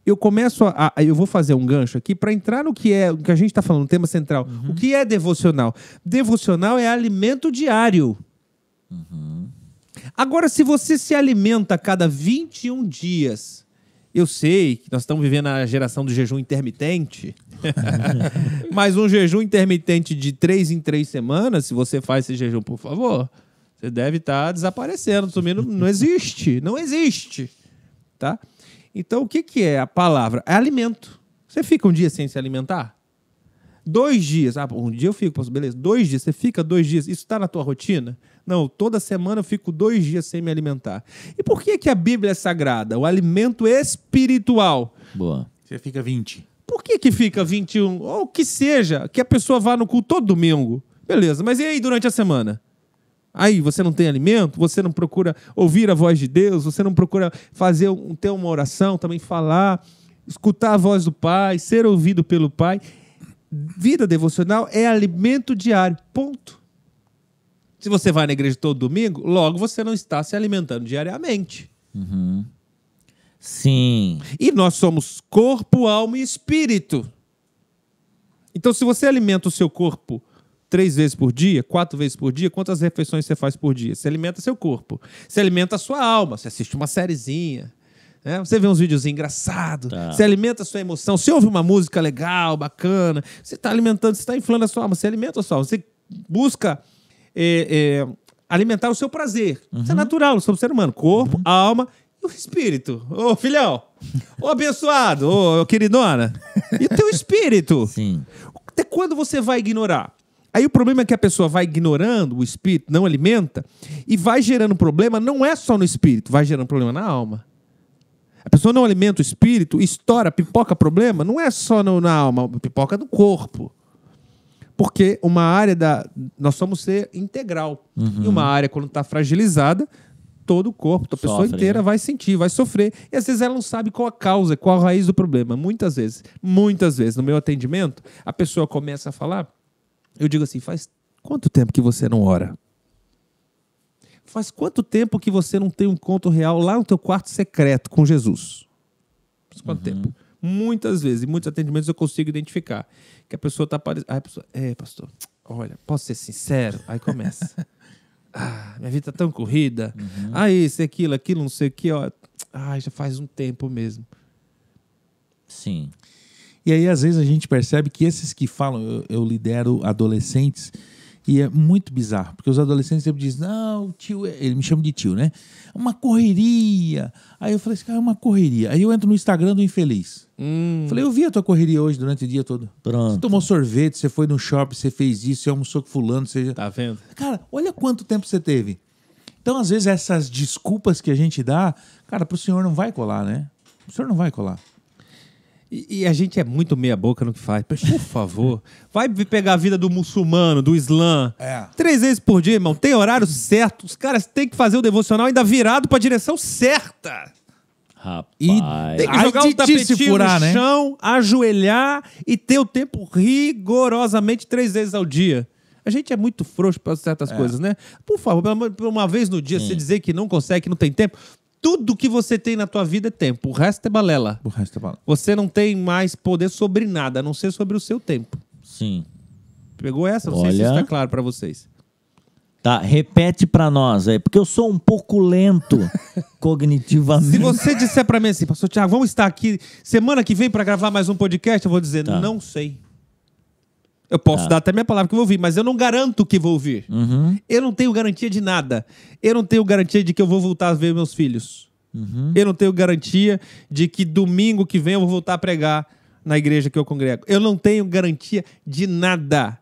eu começo eu vou fazer um gancho aqui para entrar no que é o que a gente está falando, no tema central. O que é devocional? Devocional é alimento diário. Agora, se você se alimenta a cada 21 dias... Eu sei que nós estamos vivendo a geração do jejum intermitente, mas um jejum intermitente de 3 em 3 semanas, se você faz esse jejum, por favor, você deve estar desaparecendo, sumindo. Não existe, tá? Então, o que é a palavra? É alimento. Você fica um dia sem se alimentar? 2 dias. Um dia eu fico, beleza. 2 dias, você fica 2 dias. Isso está na tua rotina? Não, toda semana eu fico 2 dias sem me alimentar. E por que a Bíblia é sagrada? O alimento espiritual. Boa. Você fica 20. Por que fica 21? Ou que seja, que a pessoa vá no culto todo domingo. Beleza, mas e aí durante a semana? Aí você não tem alimento, você não procura ouvir a voz de Deus, você não procura ter uma oração, também falar, escutar a voz do Pai, ser ouvido pelo Pai. Vida devocional é alimento diário, ponto. Se você vai na igreja todo domingo, logo você não está se alimentando diariamente. Sim. E nós somos corpo, alma e espírito. Então, se você alimenta o seu corpo 3 vezes por dia, 4 vezes por dia, quantas refeições você faz por dia? Você alimenta seu corpo. Você alimenta a sua alma. Você assiste uma sériezinha. Né? Você vê uns vídeos engraçados. Tá. Você alimenta a sua emoção. Você ouve uma música legal, bacana. Você está alimentando, você está inflando a sua alma. Você alimenta a sua alma. Você busca alimentar o seu prazer. Isso é natural, somos ser humano. Corpo, alma e o espírito. Ô, filhão. Ô, abençoado. Ô, queridona. E o teu espírito. Sim. Até quando você vai ignorar? Aí o problema é que a pessoa vai ignorando o espírito, não alimenta, e vai gerando problema, não é só no espírito, vai gerando problema na alma. A pessoa não alimenta o espírito, estoura, pipoca problema, não é só na alma, pipoca no corpo. Porque uma área nós somos ser integral. E uma área, quando está fragilizada, todo o corpo, a pessoa inteira vai sentir, vai sofrer. E às vezes ela não sabe qual a causa, qual a raiz do problema. Muitas vezes, no meu atendimento, a pessoa começa a falar, eu digo assim, faz quanto tempo que você não ora? Faz quanto tempo que você não tem um encontro real lá no teu quarto secreto com Jesus? Faz quanto tempo? Muitas vezes, em muitos atendimentos eu consigo identificar que a pessoa está aparecendo. A pessoa, pastor, olha, posso ser sincero? Aí começa. Minha vida tá tão corrida. Isso, aquilo, não sei o que. Ó. Já faz um tempo mesmo. Sim. E aí, às vezes, a gente percebe que esses que falam, eu lidero adolescentes, e é muito bizarro, porque os adolescentes sempre dizem, não, tio, ele me chama de tio, né? Uma correria. Aí eu falei assim, cara, é uma correria. Aí eu entro no Instagram do infeliz. Falei, eu vi a tua correria hoje durante o dia todo. Pronto. Você tomou sorvete, você foi no shopping, você fez isso, você almoçou com fulano, você... Tá vendo? Cara, olha quanto tempo você teve. Então, às vezes, essas desculpas que a gente dá, cara, pro senhor não vai colar, né? O senhor não vai colar. E a gente é muito meia boca no que faz. Por favor, vai pegar a vida do muçulmano, do islã. 3 vezes por dia, irmão. Tem horário certo. Os caras têm que fazer o devocional ainda virado para a direção certa. Rapaz. E tem que jogar o tapetinho no chão, ajoelhar e ter o tempo rigorosamente 3 vezes ao dia. A gente é muito frouxo para certas coisas, né? Por favor, por uma vez no dia, você dizer que não consegue, que não tem tempo... Tudo que você tem na tua vida é tempo. O resto é balela. Você não tem mais poder sobre nada, a não ser sobre o seu tempo. Sim. Pegou essa? Não sei se isso está claro para vocês. Tá, repete para nós aí, porque eu sou um pouco lento cognitivamente. Se você disser para mim assim, pastor Thiago, vamos estar aqui semana que vem para gravar mais um podcast, eu vou dizer, não sei. Eu posso dar até minha palavra que eu vou ouvir, mas eu não garanto que vou ouvir. Eu não tenho garantia de nada. Eu não tenho garantia de que eu vou voltar a ver meus filhos. Eu não tenho garantia de que domingo que vem eu vou voltar a pregar na igreja que eu congrego. Eu não tenho garantia de nada.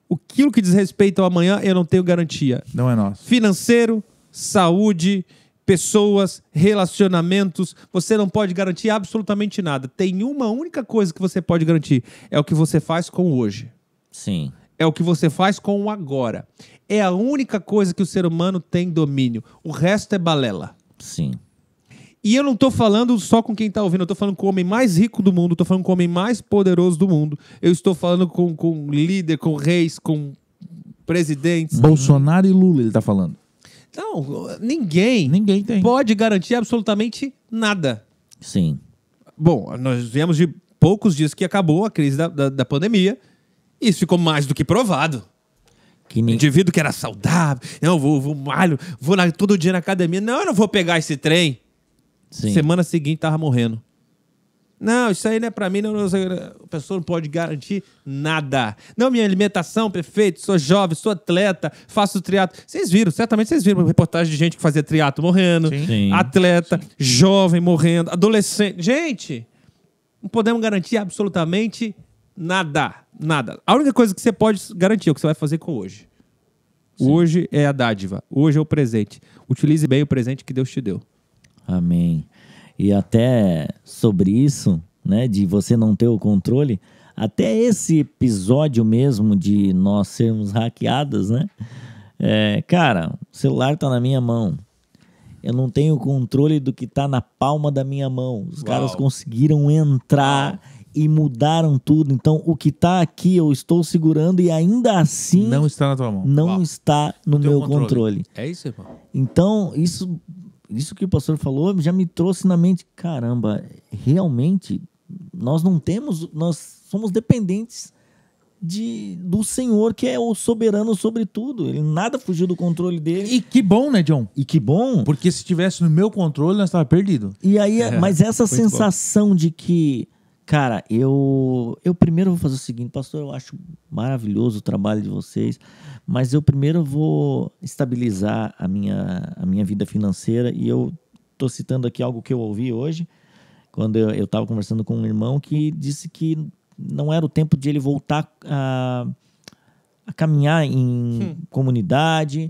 Aquilo que diz respeito ao amanhã, eu não tenho garantia. Não é nosso. Financeiro, saúde, pessoas, relacionamentos, você não pode garantir absolutamente nada. Tem uma única coisa que você pode garantir, é o que você faz com o hoje. Sim. É o que você faz com o agora. É a única coisa que o ser humano tem domínio. O resto é balela. Sim. E eu não estou falando só com quem está ouvindo, eu estou falando com o homem mais rico do mundo, estou falando com o homem mais poderoso do mundo, eu estou falando com líder, com reis, com presidentes. Bolsonaro e Lula, ele está falando. Não, ninguém tem. Pode garantir absolutamente nada. Sim. Bom, nós viemos de poucos dias que acabou a crise da pandemia. E isso ficou mais do que provado. O indivíduo que era saudável, não, vou malho, vou todo dia na academia. Não, eu não vou pegar esse trem. Sim. Semana seguinte tava morrendo. Não, isso aí não é pra mim, a pessoa não pode garantir nada. Não, minha alimentação, perfeito, sou jovem, sou atleta, faço triatlo. Certamente vocês viram reportagem de gente que fazia triatlo morrendo, Sim. atleta, jovem morrendo, adolescente. Gente, não podemos garantir absolutamente nada. A única coisa que você pode garantir é o que você vai fazer com hoje. Sim. Hoje é a dádiva, hoje é o presente. Utilize bem o presente que Deus te deu. Amém. E até sobre isso, né, de você não ter o controle, até esse episódio mesmo de nós sermos hackeadas, né? Cara, o celular tá na minha mão. Eu não tenho controle do que tá na palma da minha mão. Os caras conseguiram entrar e mudaram tudo. Então, o que tá aqui eu estou segurando e ainda assim... Não está na tua mão. Não está no meu controle. É isso, irmão. Então, isso que o pastor falou já me trouxe na mente, caramba, realmente nós não temos, nós somos dependentes do Senhor, que é o soberano sobre tudo. Ele nada fugiu do controle dele. E que bom, né, John? E que bom. Porque se tivesse no meu controle, nós estávamos perdidos. E aí, mas essa sensação de que, cara, eu primeiro vou fazer o seguinte, pastor, eu acho maravilhoso o trabalho de vocês, mas eu primeiro vou estabilizar a minha vida financeira, e eu estou citando aqui algo que eu ouvi hoje, quando eu estava conversando com um irmão que disse que não era o tempo de ele voltar a caminhar em comunidade,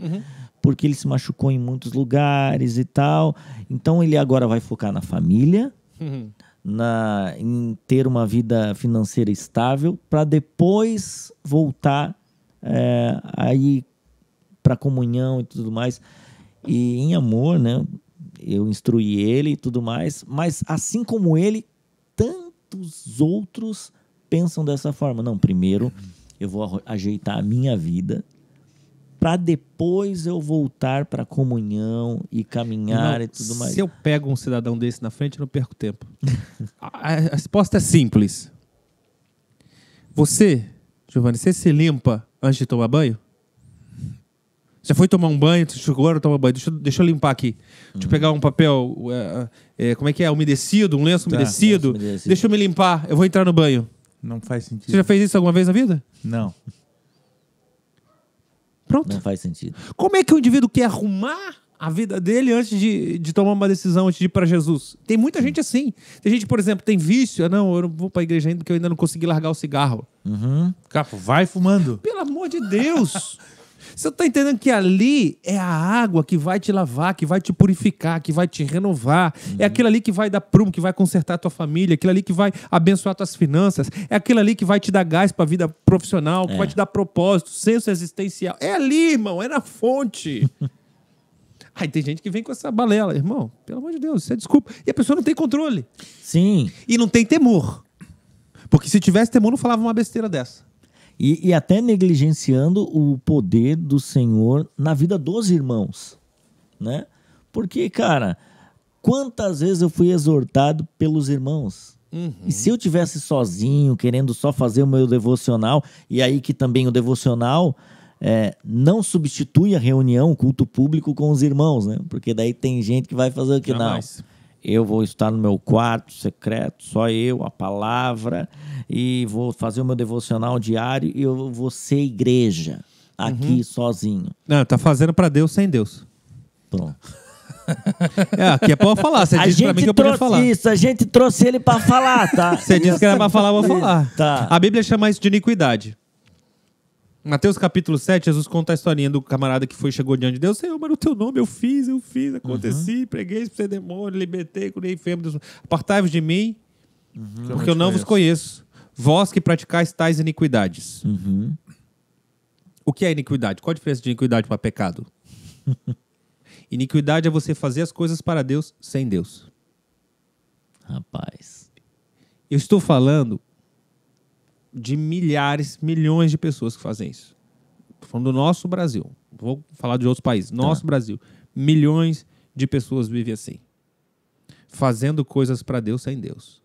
porque ele se machucou em muitos lugares e tal. Então ele agora vai focar na família, em ter uma vida financeira estável, para depois voltar aí para comunhão e tudo mais. E em amor, né? Eu instruí ele e tudo mais, mas assim como ele, tantos outros pensam dessa forma. Não, primeiro eu vou ajeitar a minha vida para depois eu voltar para comunhão e caminhar, e tudo mais. Se eu pego um cidadão desse na frente, eu não perco tempo. A resposta é simples. Você, Giovanni, você se limpa antes de tomar banho? Você foi tomar um banho, chegou agora tomar banho. Deixa eu limpar aqui. Deixa eu pegar um papel, como é que é? Umedecido, um lenço umedecido. Deixa eu me limpar, eu vou entrar no banho. Não faz sentido. Você já fez isso alguma vez na vida? Não. Pronto. Não faz sentido. Como é que o indivíduo quer arrumar a vida dele antes de tomar uma decisão, antes de ir para Jesus? Tem muita gente assim. Tem gente, por exemplo, tem vício. Não, eu não vou para a igreja ainda porque eu ainda não consegui largar o cigarro. Capo, vai fumando. Pelo amor de Deus! Você está entendendo que ali é a água que vai te lavar, que vai te purificar, que vai te renovar. É aquilo ali que vai dar prumo, que vai consertar a tua família, aquilo ali que vai abençoar tuas finanças. É aquilo ali que vai te dar gás para a vida profissional, que vai te dar propósito, senso existencial. É ali, irmão, é na fonte. Aí tem gente que vem com essa balela. Irmão, pelo amor de Deus, isso é desculpa. E a pessoa não tem controle. Sim. E não tem temor. Porque se tivesse temor, não falava uma besteira dessa. E até negligenciando o poder do Senhor na vida dos irmãos, né? Porque, cara, quantas vezes eu fui exortado pelos irmãos? E se eu tivesse sozinho, querendo só fazer o meu devocional, e aí que também o devocional não substitui a reunião, o culto público com os irmãos, né? Porque daí tem gente que vai fazer o que não. Eu vou estar no meu quarto secreto, só eu, a palavra, e vou fazer o meu devocional diário e eu vou ser igreja aqui sozinho. Não, tá fazendo para Deus sem Deus. Pronto. Aqui é pra eu falar. Você disse pra mim que eu podia falar. Isso, a gente trouxe ele pra falar, tá? Você disse que era pra falar, eu vou falar. Tá. A Bíblia chama isso de iniquidade. Mateus capítulo 7, Jesus conta a historinha do camarada que chegou diante de Deus. Senhor, mas no teu nome eu fiz, aconteci, preguei para você demônio, libertei, curei enfermos. Apartai-vos de mim, porque eu não vos conheço. Vós que praticais tais iniquidades. O que é iniquidade? Qual a diferença de iniquidade para pecado? Iniquidade é você fazer as coisas para Deus sem Deus. Rapaz. Eu estou falando de milhares, milhões de pessoas que fazem isso. Estou falando do nosso Brasil. Vou falar de outros países. Nosso Brasil. Milhões de pessoas vivem assim. Fazendo coisas para Deus sem Deus.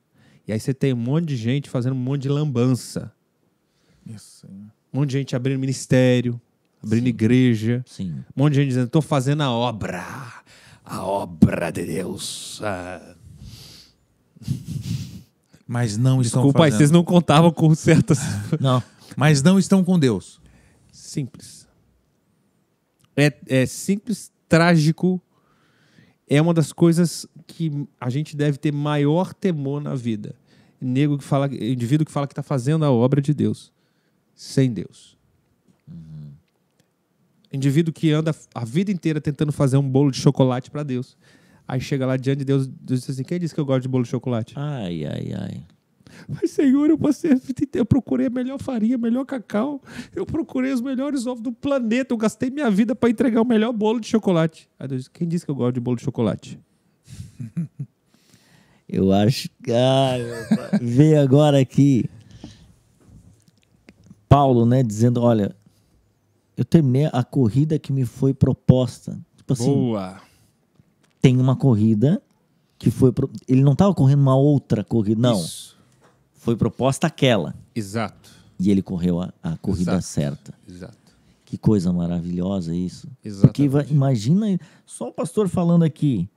E aí você tem um monte de gente fazendo um monte de lambança. Isso. Um monte de gente abrindo ministério, abrindo igreja. Sim. Um monte de gente dizendo, estou fazendo a obra de Deus. Mas não estão fazendo. Desculpa, vocês não contavam com certas... Não. Mas não estão com Deus. Simples. É simples, trágico. É uma das coisas que a gente deve ter maior temor na vida. Indivíduo que fala que está fazendo a obra de Deus sem Deus. Indivíduo que anda a vida inteira tentando fazer um bolo de chocolate para Deus. Aí chega lá diante de Deus e diz assim, quem disse que eu gosto de bolo de chocolate? Ai, ai, ai. Mas, Senhor, eu procurei a melhor farinha, melhor cacau. Eu procurei os melhores ovos do planeta. Eu gastei minha vida para entregar o melhor bolo de chocolate. Aí Deus diz, quem disse que eu gosto de bolo de chocolate? Eu acho que... Veio agora aqui Paulo, né, dizendo, olha, eu terminei a corrida que me foi proposta. Tipo assim... Boa! Tem uma corrida que foi... Ele não estava correndo uma outra corrida, não. Isso. Foi proposta aquela. Exato. E ele correu a corrida certa. Exato. Que coisa maravilhosa isso. Exatamente. Porque imagina, só o pastor falando aqui,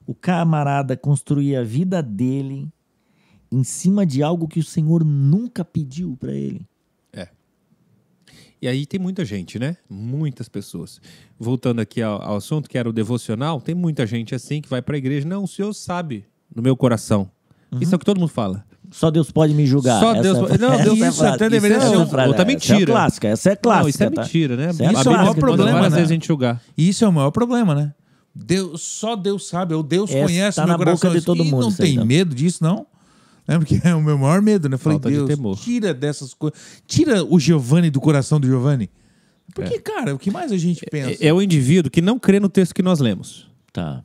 o camarada construir a vida dele em cima de algo que o Senhor nunca pediu para ele. E aí tem muita gente, né? Muitas pessoas. Voltando aqui ao assunto, que era o devocional, tem muita gente assim que vai para a igreja. Não, o Senhor sabe no meu coração. Isso é o que todo mundo fala. Só Deus pode me julgar. Só Deus pode... Não, Deus isso até deveria ser outra mentira. Essa é clássica, essa é clássica. Não, isso é mentira, né? Isso é A o Bíblia maior manda problema, várias né? vezes a gente julgar. E isso é o maior problema, né? Só Deus sabe, ou Deus conhece tá o meu na boca coração. de todo E mundo não isso aí, tem não. medo disso, não? Porque é o meu maior medo, né? Falei, Falta de Deus, temor. tira dessas coisas. Tira o Giovanni do coração do Giovanni. Porque, cara, o que mais a gente pensa? É o indivíduo que não crê no texto que nós lemos. Tá.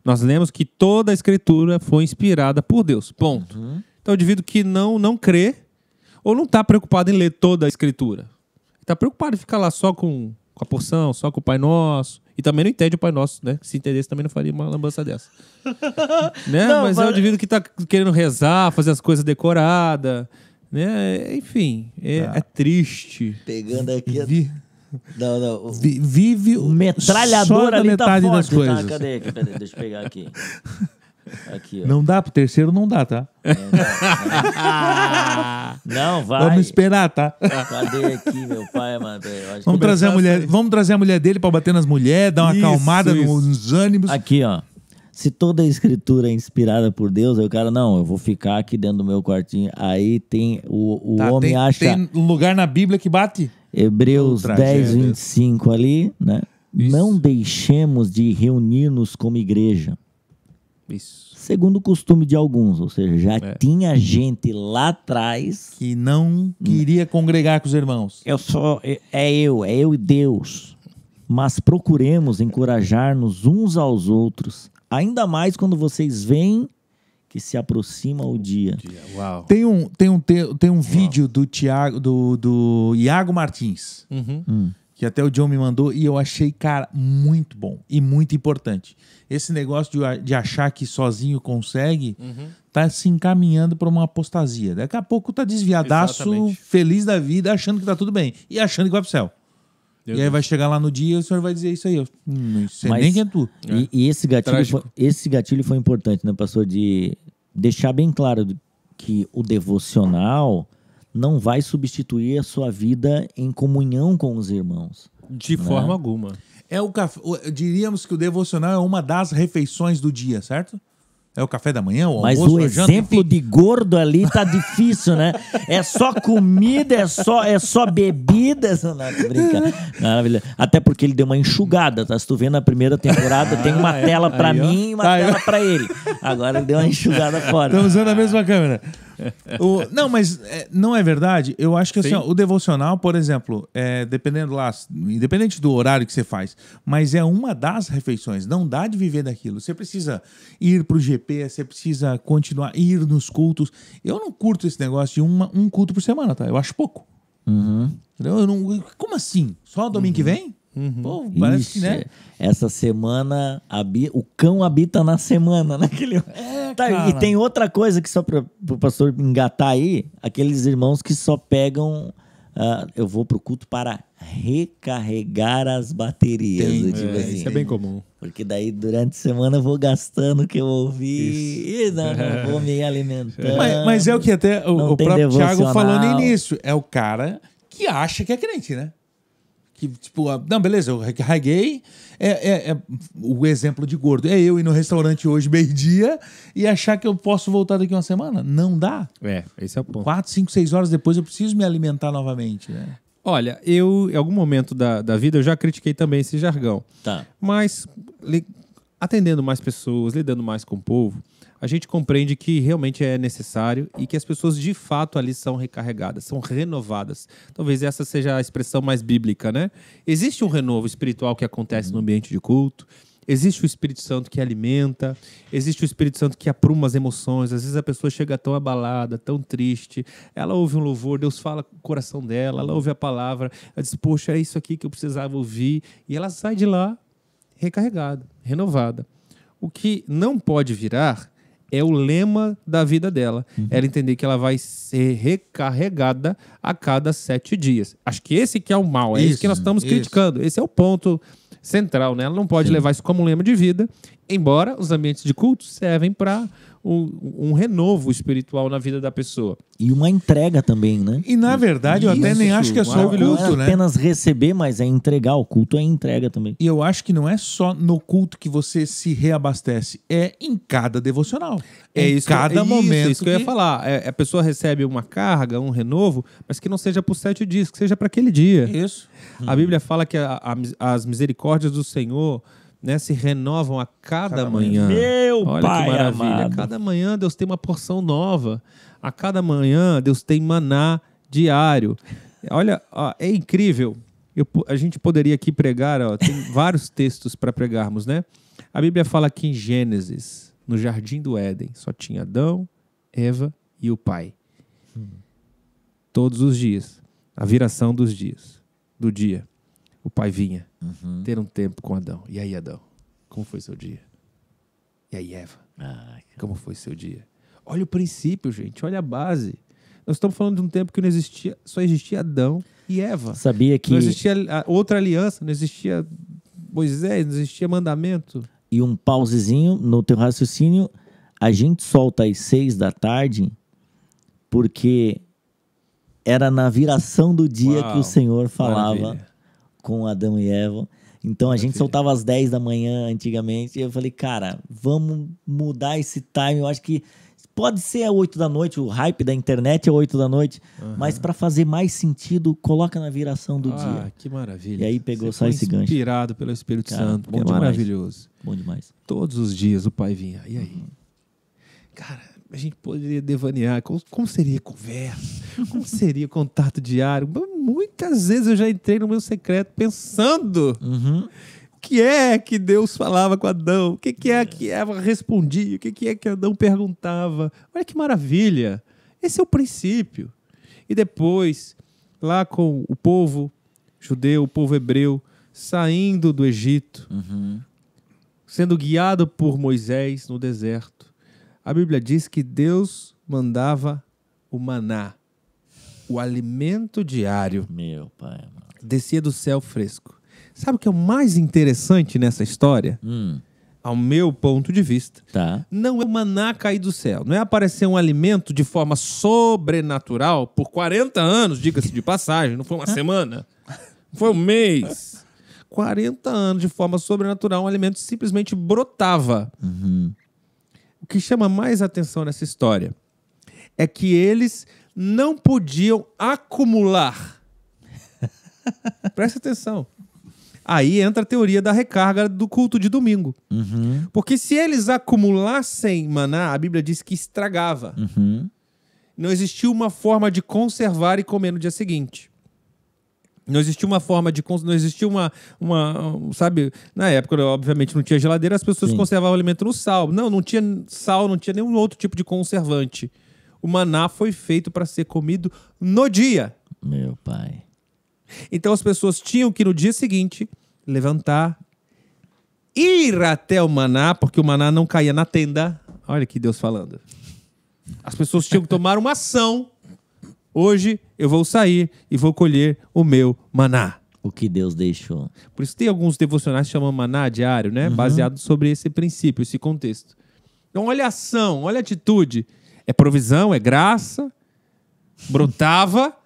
Nós lemos que toda a escritura foi inspirada por Deus. Ponto. Então, o indivíduo que não crê ou não está preocupado em ler toda a escritura. Está preocupado em ficar lá só com a porção, só com o Pai Nosso. E também não entende o Pai Nosso, né? Se entendesse, também não faria uma lambança dessa. Né? Não, mas é o indivíduo que está querendo rezar, fazer as coisas decoradas. Né? Enfim, é triste. Pegando aqui... Não. Vive O metralhador só da ali metade tá das forte. coisas. Tá, cadê? Deixa eu pegar aqui. Aqui, ó. Não dá pro terceiro, não dá, tá? Não, vai. Vamos esperar, tá? Cadê aqui, meu pai, mano? Vamos trazer a mulher dele pra bater nas mulheres, dar uma acalmada nos ânimos. Aqui, ó. Se toda a escritura é inspirada por Deus, aí o cara, não, eu vou ficar aqui dentro do meu quartinho. Aí tem o homem acha... Tem lugar na Bíblia que bate? Hebreus 10, 25 ali, né? Isso. Não deixemos de reunir-nos como igreja. Isso. Segundo o costume de alguns, ou seja, já tinha gente lá atrás que não queria congregar com os irmãos. É eu e Deus. Mas procuremos encorajar-nos uns aos outros, ainda mais quando vocês veem que se aproxima o dia. Uau. Tem um vídeo do Iago Martins, que até o John me mandou, e eu achei, cara, muito bom e muito importante. Esse negócio de achar que sozinho consegue tá se encaminhando para uma apostasia. Daqui a pouco tá desviadaço, feliz da vida, achando que tá tudo bem e achando que vai pro céu. E aí vai chegar lá no dia e o senhor vai dizer isso aí. Eu não sei nem quem é tu. E esse gatilho foi importante, né, pastor? De deixar bem claro que o devocional não vai substituir a sua vida em comunhão com os irmãos. De forma alguma. Diríamos que o devocional é uma das refeições do dia, certo? É o café da manhã, o almoço, mas o exemplo de gordo ali tá difícil, né? É só comida, é só bebida. Não, tô brincando. Maravilha. Até porque ele deu uma enxugada, tá? Se tu vê na primeira temporada, tem uma tela pra mim e uma tela pra ele. Agora ele deu uma enxugada fora. Estamos usando a mesma câmera. Não, mas não é verdade? Eu acho que assim, ó, o devocional, por exemplo, dependendo lá, independente do horário que você faz, mas é uma das refeições. Não dá de viver daquilo. Você precisa ir pro GP, você precisa continuar, ir nos cultos. Eu não curto esse negócio de um culto por semana, tá? Eu acho pouco. Como assim? Só domingo que vem? Pô, parece que, né? Essa semana, o cão habita na semana, né? E tem outra coisa que só para o pastor engatar aí, aqueles irmãos que só pegam, eu vou pro culto para recarregar as baterias. Assim, isso é bem comum. Porque daí durante a semana eu vou gastando o que eu ouvi e não vou me alimentando. Mas é o que até o próprio Thiago falou no início, é o cara que acha que é crente, né? Que, tipo, não, beleza, eu recarreguei. O exemplo de gordo. É eu ir no restaurante hoje, meio-dia, e achar que eu posso voltar daqui uma semana. Não dá. Esse é o ponto. 4, 5, 6 horas depois eu preciso me alimentar novamente, né? Olha, eu, em algum momento da vida, eu já critiquei também esse jargão. Tá. Mas, atendendo mais pessoas, lidando mais com o povo, a gente compreende que realmente é necessário e que as pessoas de fato ali são recarregadas, são renovadas. Talvez essa seja a expressão mais bíblica, né? Existe um renovo espiritual que acontece no ambiente de culto, existe o Espírito Santo que alimenta, existe o Espírito Santo que apruma as emoções. Às vezes a pessoa chega tão abalada, tão triste, ela ouve um louvor, Deus fala com o coração dela, ela ouve a palavra, ela diz, poxa, é isso aqui que eu precisava ouvir, e ela sai de lá recarregada, renovada. O que não pode virar É o lema da vida dela. Ela entender que ela vai ser recarregada a cada 7 dias. Acho que esse que é o mal. É isso que nós estamos criticando. Esse é o ponto central, né? Ela não pode levar isso como um lema de vida, embora os ambientes de culto servem para um renovo espiritual na vida da pessoa. E uma entrega também, né? E na verdade, eu até nem acho que é só o culto, não é né? apenas receber, mas é entregar. O culto é entrega também. E eu acho que não é só no culto que você se reabastece, é em cada devocional. É em cada momento. Isso que eu ia falar. A pessoa recebe uma carga, um renovo, mas que não seja por 7 dias, que seja para aquele dia. Isso. A Bíblia fala que as misericórdias do Senhor, né, se renovam a cada manhã. Meu Olha Pai que maravilha. amado. A cada manhã Deus tem uma porção nova. A cada manhã Deus tem maná diário. Olha, ó, é incrível. A gente poderia aqui pregar, ó, tem vários textos para pregarmos, né? A Bíblia fala que em Gênesis, no Jardim do Éden, só tinha Adão, Eva e o Pai. Todos os dias. A viração dos dias. Do dia. O Pai vinha ter um tempo com Adão. E aí, Adão? Como foi seu dia? E aí, Eva? Como foi seu dia? Olha o princípio, gente. Olha a base. Nós estamos falando de um tempo que não existia, só existia Adão e Eva. Sabia que... Não existia outra aliança, não existia Moisés, não existia mandamento. E um pausezinho no teu raciocínio, a gente solta às 6 da tarde porque era na viração do dia que o Senhor falava com Adão e Eva. Então a gente soltava às 10 da manhã antigamente. E eu falei, cara, vamos mudar esse time. Eu acho que pode ser às 8 da noite, o hype da internet é 8 da noite, mas para fazer mais sentido, coloca na viração do dia. Que maravilha. E aí pegou Você só foi esse gancho. Inspirado pelo Espírito Cara, Santo. bom É demais. maravilhoso. Bom demais. Todos os dias o Pai vinha. E aí? Cara, a gente poderia devanear. Como seria conversa? Como seria contato diário? Muitas vezes eu já entrei no meu secreto pensando o que é que Deus falava com Adão, o que é que Eva respondia, o que é que Adão perguntava. Olha que maravilha. Esse é o princípio. E depois, lá com o povo judeu, o povo hebreu, saindo do Egito, sendo guiado por Moisés no deserto, a Bíblia diz que Deus mandava o maná, o alimento diário. Meu Pai. Descia do céu fresco. Sabe o que é o mais interessante nessa história? Ao meu ponto de vista, não é o maná cair do céu. Não é aparecer um alimento de forma sobrenatural por 40 anos, diga-se de passagem. Não foi uma semana, não foi um mês. 40 anos de forma sobrenatural, um alimento simplesmente brotava. O que chama mais atenção nessa história é que eles não podiam acumular. Presta atenção. Aí entra a teoria da recarga do culto de domingo. Porque se eles acumulassem maná, a Bíblia diz que estragava. Não existia uma forma de conservar e comer no dia seguinte. Não existia uma forma de... Não existia sabe, na época, obviamente, não tinha geladeira, as pessoas conservavam o alimento no sal. Não tinha sal, não tinha nenhum outro tipo de conservante. O maná foi feito para ser comido no dia. Meu Pai. Então as pessoas tinham que no dia seguinte levantar, ir até o maná, porque o maná não caía na tenda. Olha que Deus falando. As pessoas tinham que tomar uma ação. Hoje eu vou sair e vou colher o meu maná. O que Deus deixou. Por isso tem alguns devocionais que chamam maná diário, né? Baseado sobre esse princípio, esse contexto. Então olha a ação, olha a atitude. É provisão, é graça, brotava,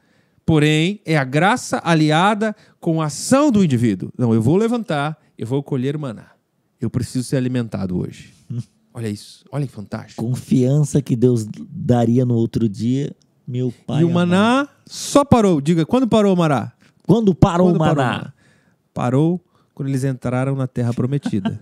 porém é a graça aliada com a ação do indivíduo. Não, eu vou levantar, eu vou colher o maná. Eu preciso ser alimentado hoje. Olha isso, olha que fantástico. Confiança que Deus daria no outro dia, meu Pai. E o maná só parou. Diga, quando parou o maná? Quando parou o maná? Parou quando eles entraram na Terra Prometida.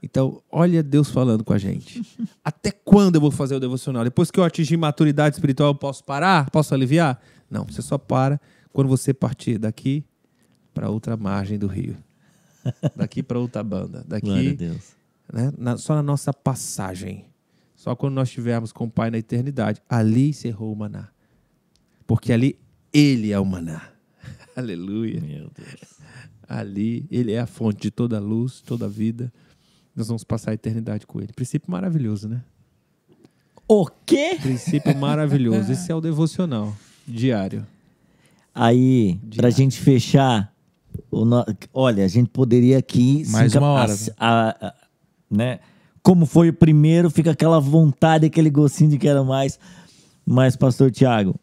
Então, olha Deus falando com a gente. Até quando eu vou fazer o devocional? Depois que eu atingir maturidade espiritual, eu posso parar? Posso aliviar? Não, você só para quando você partir daqui para outra margem do rio. Daqui para outra banda. Glória a Daqui, Deus. né, só na nossa passagem. Só quando nós estivermos com o Pai na eternidade. Ali encerrou o maná. Porque ali Ele é o maná. Aleluia. Meu Deus. Ali Ele é a fonte de toda a luz, toda a vida. nós vamos passar a eternidade com ele. Princípio maravilhoso, né? O quê? Princípio maravilhoso. Esse é o devocional diário. Aí, pra gente fechar, olha, a gente poderia aqui... Mais uma hora. Né? Como foi o primeiro, fica aquela vontade, aquele gostinho de quero mais. Mas, pastor Tiago,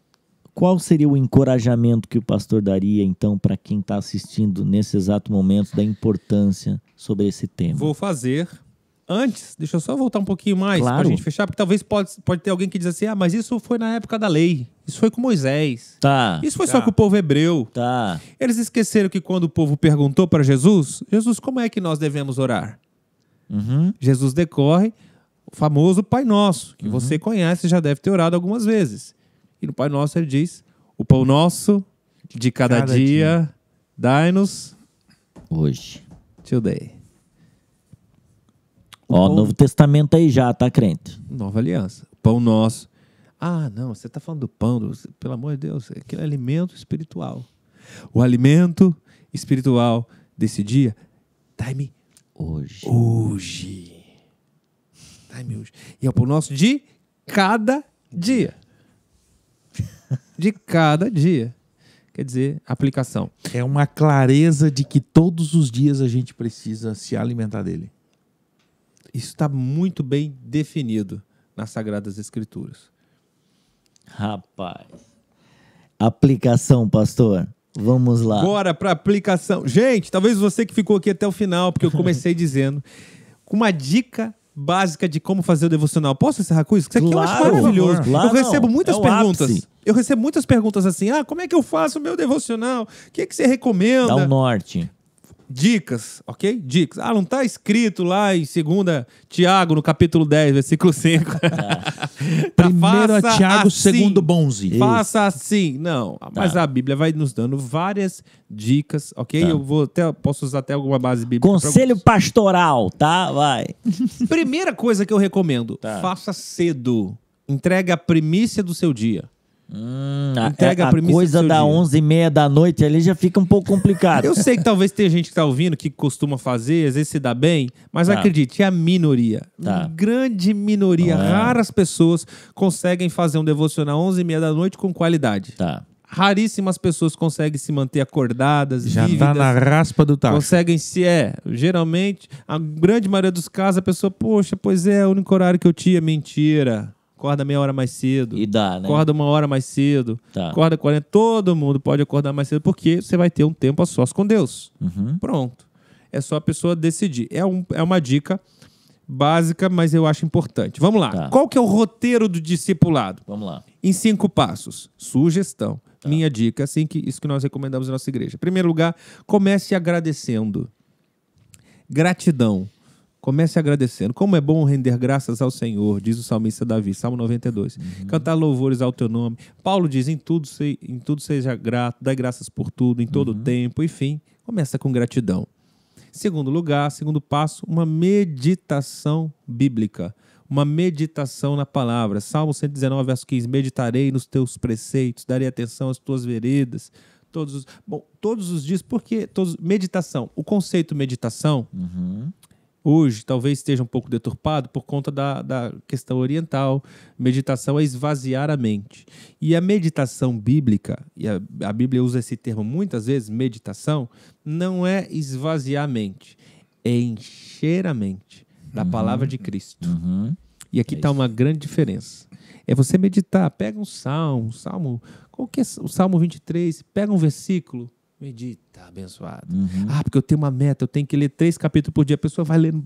qual seria o encorajamento que o pastor daria, então, para quem está assistindo nesse exato momento da importância sobre esse tema? Vou fazer... Antes, deixa eu só voltar um pouquinho mais Claro. pra gente fechar, porque talvez pode ter alguém que diz assim, mas isso foi na época da lei, isso foi com Moisés, isso foi só com o povo hebreu. Eles esqueceram que quando o povo perguntou para Jesus, como é que nós devemos orar? Jesus decorre o famoso Pai Nosso, que você conhece e já deve ter orado algumas vezes. E no Pai Nosso ele diz, o pão nosso de cada dia, dai-nos hoje. Today. Ó, Novo Testamento aí já, tá, crente? Nova aliança. Pão nosso. Ah, não, você tá falando do pão, pelo amor de Deus, aquele alimento espiritual. O alimento espiritual desse dia, dai-me hoje. Dai-me hoje. E é o pão nosso de cada dia. De cada dia. Quer dizer, aplicação. É uma clareza de que todos os dias a gente precisa se alimentar dele. Isso está muito bem definido nas Sagradas Escrituras. Rapaz. Aplicação, pastor. Vamos lá. Bora para aplicação. Gente, talvez você que ficou aqui até o final, porque eu comecei dizendo, com uma dica básica de como fazer o devocional. Posso encerrar com isso? Isso aqui eu acho maravilhoso. Eu recebo muitas perguntas. Ápice. Eu recebo muitas perguntas assim, como é que eu faço o meu devocional? O que você recomenda? Dá um norte. Dicas, ok? Dicas. Não está escrito lá em 2 Tiago, no capítulo 10, versículo 5. Primeiro a Tiago, assim, segundo Bonzi. Faça assim. Não, mas a Bíblia vai nos dando várias dicas, ok? Eu posso usar até alguma base bíblica. Conselho pastoral, tá? Vai. Primeira coisa que eu recomendo, faça cedo. Entregue a primícia do seu dia. Entrega a coisa da 11h30 da noite ali já fica um pouco complicado. Eu sei que talvez tenha gente que está ouvindo que costuma fazer, às vezes se dá bem, mas acredite, é a minoria. Grande minoria, raras pessoas conseguem fazer um devocional 11h30 da noite com qualidade. Raríssimas pessoas conseguem se manter acordadas, já vívidas, tá na raspa do tacho. Conseguem geralmente, a grande maioria dos casos, a pessoa, poxa, pois é, o único horário que eu tinha, mentira. Acorda meia hora mais cedo. E dá, né? Acorda 1 hora mais cedo. Acorda 40. Todo mundo pode acordar mais cedo porque você vai ter um tempo a sós com Deus. Pronto. É só a pessoa decidir. É uma dica básica, mas eu acho importante. Vamos lá. Qual que é o roteiro do discipulado? Vamos lá. Em 5 passos. Sugestão. Minha dica, isso que nós recomendamos na nossa igreja. Em primeiro lugar, comece agradecendo. Gratidão. Comece agradecendo. Como é bom render graças ao Senhor, diz o salmista Davi, Salmo 92. Cantar louvores ao teu nome. Paulo diz, em tudo seja grato, dai graças por tudo, em todo o tempo. Enfim, começa com gratidão. Segundo lugar, segundo passo, uma meditação bíblica. Uma meditação na palavra. Salmo 119, verso 15. Meditarei nos teus preceitos, darei atenção às tuas veredas. Todos os dias, porque meditação. O conceito meditação... Hoje, talvez esteja um pouco deturpado por conta da questão oriental. Meditação é esvaziar a mente. E a meditação bíblica, e a Bíblia usa esse termo muitas vezes, meditação, não é esvaziar a mente, é encher a mente da palavra de Cristo. E aqui está uma grande diferença. É você meditar, pega um salmo, qualquer, o Salmo 23, pega um versículo, medita, abençoado. Porque eu tenho uma meta, eu tenho que ler 3 capítulos por dia. A pessoa vai lendo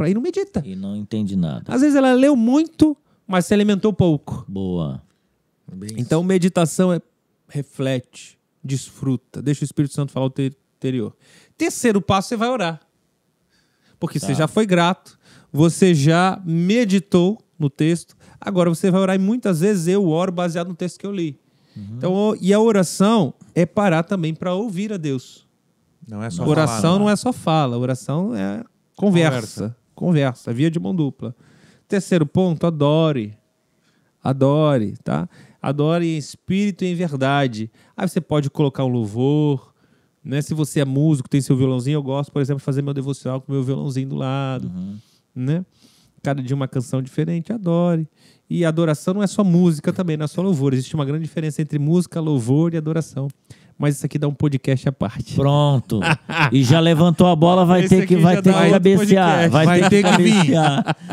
e não medita. E não entende nada. Às vezes ela leu muito, mas se alimentou pouco. Boa. Então meditação reflete, desfruta, deixa o Espírito Santo falar o interior. Terceiro passo, você vai orar. Porque você já foi grato, você já meditou no texto, agora você vai orar. E muitas vezes eu oro baseado no texto que eu li. Então, e a oração é parar também para ouvir a Deus. Não é só oração falar, não é só fala, oração é conversa, via de mão dupla. Terceiro ponto, adore, tá? Adore em espírito e em verdade. Aí você pode colocar um louvor, Né? Se você é músico, tem seu violãozinho, eu gosto, por exemplo, de fazer meu devocional com meu violãozinho do lado. Né? Cada dia uma canção diferente, adore. E adoração não é só música também, não é só louvor. Existe uma grande diferença entre música, louvor e adoração. Mas isso aqui dá um podcast à parte. Pronto. E já levantou a bola, vai ter que cabecear. Vai ter que vir.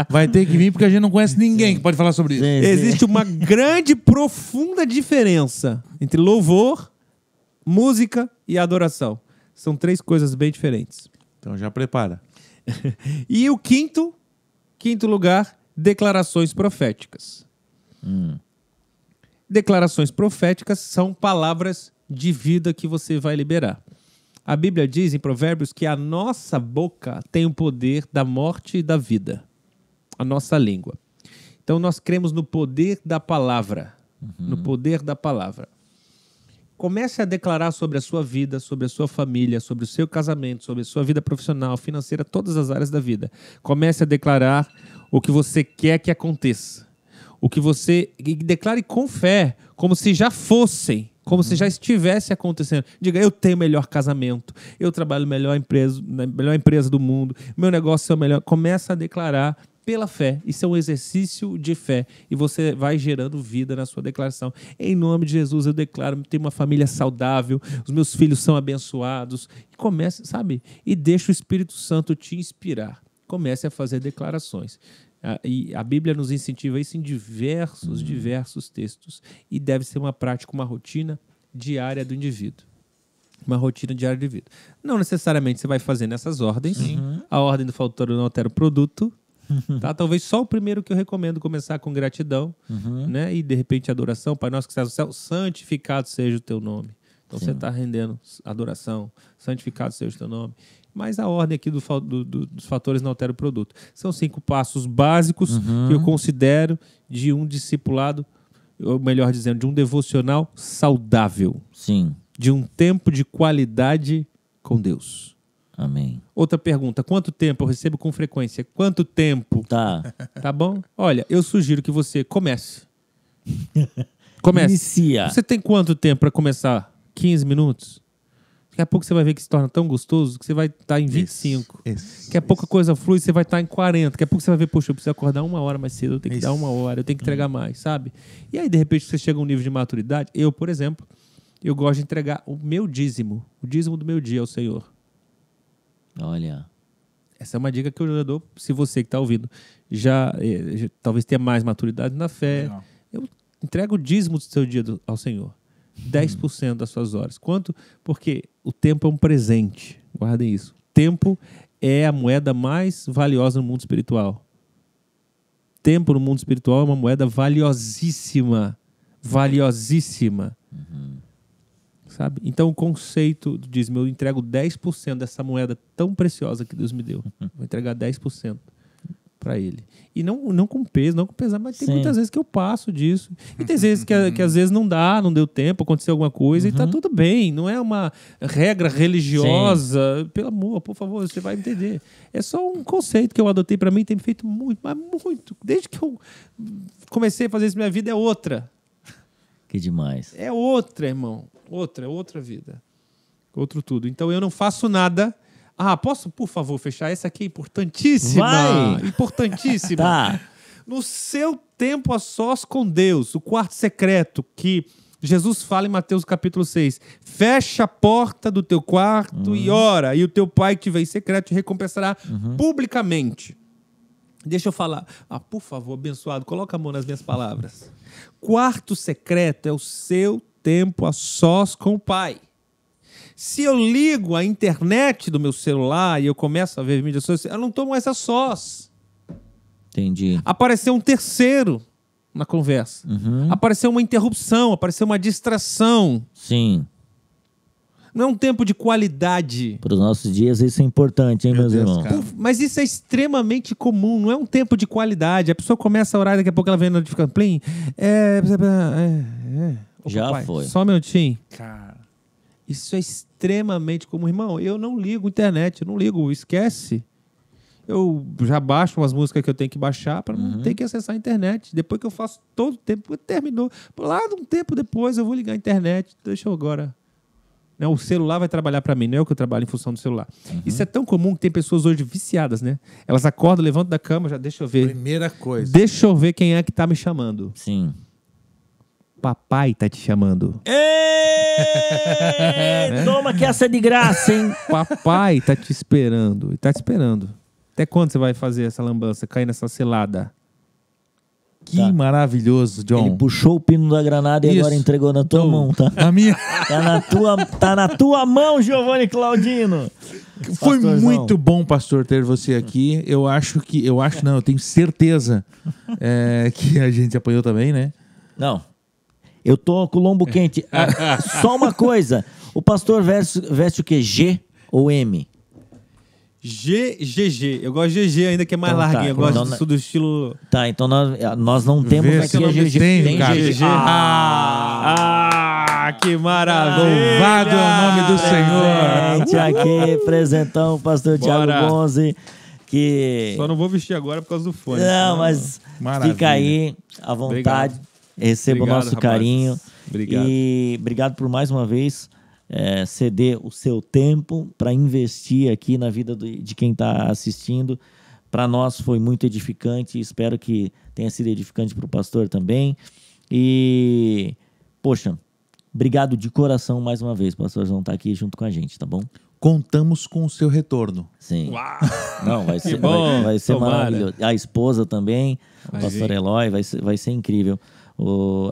Vai ter que vir, porque a gente não conhece ninguém que pode falar sobre isso. Existe uma grande, profunda diferença entre louvor, música e adoração. São 3 coisas bem diferentes. Então já prepara. E o quinto lugar, declarações proféticas. Declarações proféticas são palavras de vida que você vai liberar. A Bíblia diz em Provérbios que a nossa boca tem o poder da morte e da vida. A nossa língua. Então nós cremos no poder da palavra. No poder da palavra. Comece a declarar sobre a sua vida, sobre a sua família, sobre o seu casamento, sobre a sua vida profissional, financeira, todas as áreas da vida. Comece a declarar o que você quer que aconteça. O que você... Declare com fé, como se já fossem, como se já estivesse acontecendo. Diga, eu tenho o melhor casamento, eu trabalho na melhor empresa do mundo, meu negócio é o melhor. Começa a declarar pela fé. Isso é um exercício de fé. E você vai gerando vida na sua declaração. Em nome de Jesus, eu declaro, eu tenho uma família saudável, os meus filhos são abençoados. E comece, sabe? E deixa o Espírito Santo te inspirar. Comece a fazer declarações. E a Bíblia nos incentiva isso em diversos textos. E deve ser uma prática, uma rotina diária do indivíduo. Uma rotina diária de vida. Não necessariamente você vai fazer nessas ordens. A ordem do fator não altera o produto. Tá? Talvez só o primeiro que eu recomendo começar com gratidão, né? E de repente adoração. Pai nosso que estás no céu, santificado seja o teu nome. Então você está rendendo adoração, santificado seja o teu nome. Mas a ordem aqui dos fatores não altera o produto. São 5 passos básicos que eu considero de um discipulado, ou melhor dizendo, de um devocional saudável. Sim. De um tempo de qualidade com Deus. Amém. Outra pergunta, quanto tempo? Eu recebo com frequência. Quanto tempo? Tá bom? Olha, eu sugiro que você comece. Inicia. Você tem quanto tempo para começar? 15 minutos? Daqui a pouco você vai ver que se torna tão gostoso que você vai estar em 25. Daqui a pouco a coisa flui, você vai estar em 40. Daqui a pouco você vai ver, poxa, eu preciso acordar 1 hora mais cedo, eu tenho que dar 1 hora, eu tenho que entregar mais, sabe? E aí, de repente, você chega a um nível de maturidade. Eu, por exemplo, eu gosto de entregar o meu dízimo, o dízimo do meu dia ao Senhor. Olha. Essa é uma dica que eu já dou, se você que está ouvindo já talvez tenha mais maturidade na fé. Legal. Eu entrego o dízimo do seu dia ao Senhor. 10% das suas horas. Quanto? Porque o tempo é um presente. Guardem isso. Tempo é a moeda mais valiosa no mundo espiritual. Tempo no mundo espiritual é uma moeda valiosíssima. Valiosíssima. Sabe? Então o conceito do dízimo, eu entrego 10% dessa moeda tão preciosa que Deus me deu. Vou entregar 10% para Ele. E não com peso, não com pesar, mas tem muitas vezes que eu passo disso. E tem vezes que às vezes não deu tempo, aconteceu alguma coisa e tá tudo bem. Não é uma regra religiosa. Sim. Pelo amor, por favor, você vai entender. É só um conceito que eu adotei para mim, tem me feito muito, mas muito. Desde que eu comecei a fazer isso na minha vida, é outra. Que demais. É outra, irmão. Outra vida. Outro tudo. Então eu não faço nada. Posso, por favor, fechar? Essa aqui é importantíssima. Vai. Importantíssima. Tá. No seu tempo a sós com Deus, o quarto secreto que Jesus fala em Mateus capítulo 6. Fecha a porta do teu quarto e ora, e o teu pai que te vê em secreto te recompensará publicamente. Deixa eu falar. Por favor, abençoado, coloca a mão nas minhas palavras. Quarto secreto é o seu tempo a sós com o Pai. Se eu ligo a internet do meu celular e eu começo a ver mídias sociais, eu não estou mais a sós. Entendi. Apareceu um terceiro na conversa. Apareceu uma interrupção, apareceu uma distração. Sim. Não é um tempo de qualidade. Para os nossos dias isso é importante, hein, meus irmãos? Mas isso é extremamente comum, não é um tempo de qualidade. A pessoa começa a orar e daqui a pouco ela vem notificando. Plim. Já pai, foi. Só um minutinho. Cara. Isso é extremamente comum. Irmão, eu não ligo internet, eu não ligo, esquece. Eu já baixo umas músicas que eu tenho que baixar para não ter que acessar a internet. Depois que eu faço todo o tempo, terminou. Lá de um tempo depois eu vou ligar a internet. Deixa eu agora Né? O celular vai trabalhar para mim, não é eu que eu trabalho em função do celular. Isso é tão comum que tem pessoas hoje viciadas, né? Elas acordam, levantam da cama, já deixa eu ver. Primeira coisa. Deixa eu ver quem é que tá me chamando. Sim. Papai tá te chamando. Toma que essa é de graça, hein? Papai tá te esperando. E tá te esperando. Até quando você vai fazer essa lambança, cair nessa cilada? Que maravilhoso, John. Ele puxou o pino da granada e agora entregou na tua mão, tá? A minha... tá na tua mão, Giovanni Claudino. Foi Pastorzão. muito bom, pastor, ter você aqui. Eu tenho certeza que a gente apanhou também, né? Não. Eu tô com o lombo quente. Só uma coisa. O pastor veste o quê? G ou M? GGG. Eu gosto de GG ainda, que é mais Então, larguinho. Eu gosto então, do estilo... Tá, então nós não temos Vê aqui se a GG. tem, cara. GG. Que maravilha! Louvado é o nome do Senhor. Gente, aqui, presentão, pastor Bora. Thiago Gonzi, que... Só não vou vestir agora por causa do fone. Não, mas Maravilha. fica aí à vontade. Receba o Obrigado, nosso rapazes. carinho. Obrigado. E obrigado por mais uma vez ceder o seu tempo para investir aqui na vida de quem está assistindo. Para nós foi muito edificante. Espero que tenha sido edificante para o pastor também. E, poxa, obrigado de coração mais uma vez. O pastorzão tá aqui junto com a gente, tá bom? Contamos com o seu retorno. Sim. Uau! Não, vai ser, bom, vai ser tomara. maravilhoso. A esposa também, o Vai pastor vir. Eloy, vai ser incrível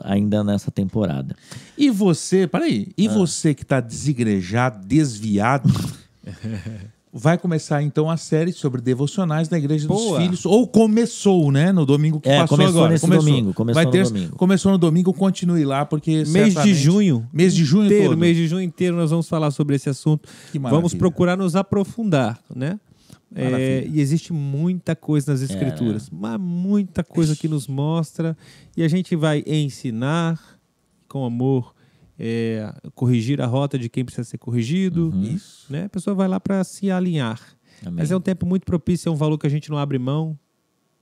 ainda nessa temporada. E você, você que está desigrejado, desviado, vai começar então a série sobre devocionais da Igreja Boa. dos Filhos. Ou começou, né? No domingo que passou começou agora. nesse domingo, começou no domingo. Começou no domingo, continue lá, porque Mês de certamente- junho. Mês de junho inteiro, todo. mês de junho inteiro nós vamos falar sobre esse assunto. Que maravilha. Vamos procurar nos aprofundar, né? Maravilha. E existe muita coisa nas escrituras, mas muita coisa que nos mostra, e a gente vai ensinar com amor, corrigir a rota de quem precisa ser corrigido. Isso. Né? A pessoa vai lá para se alinhar. Amém. Mas é um tempo muito propício, é um valor que a gente não abre mão.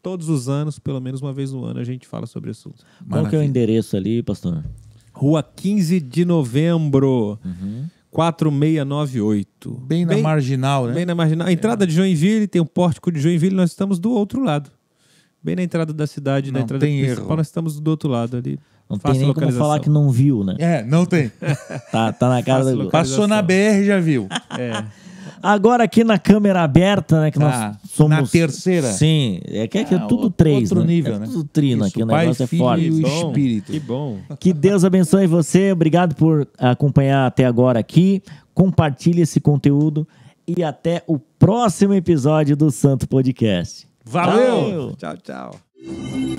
Todos os anos, pelo menos uma vez no ano, a gente fala sobre esse assunto. Qual que é o endereço ali, pastor? Rua 15 de Novembro, 4698. Bem na marginal, né? Bem na marginal. A entrada de Joinville, tem o pórtico de Joinville, nós estamos do outro lado. Bem na entrada da cidade, na Não entrada tem principal, erro. nós estamos do outro lado ali. Não Fácil tem nem como localização. falar que não viu, né? Não tem. Tá na cara Fácil do... localização. Passou na BR, já viu. Agora aqui na câmera aberta, né? Que nós somos... na terceira. Sim, que é tudo outro três, né? nível, É né? tudo trino Isso, aqui, o Pai, negócio Filho é forte. e o Bom, Espírito. Que bom. Que Deus abençoe você. Obrigado por acompanhar até agora aqui. Compartilhe esse conteúdo e até o próximo episódio do Santo Podcast. Valeu! Tchau, tchau.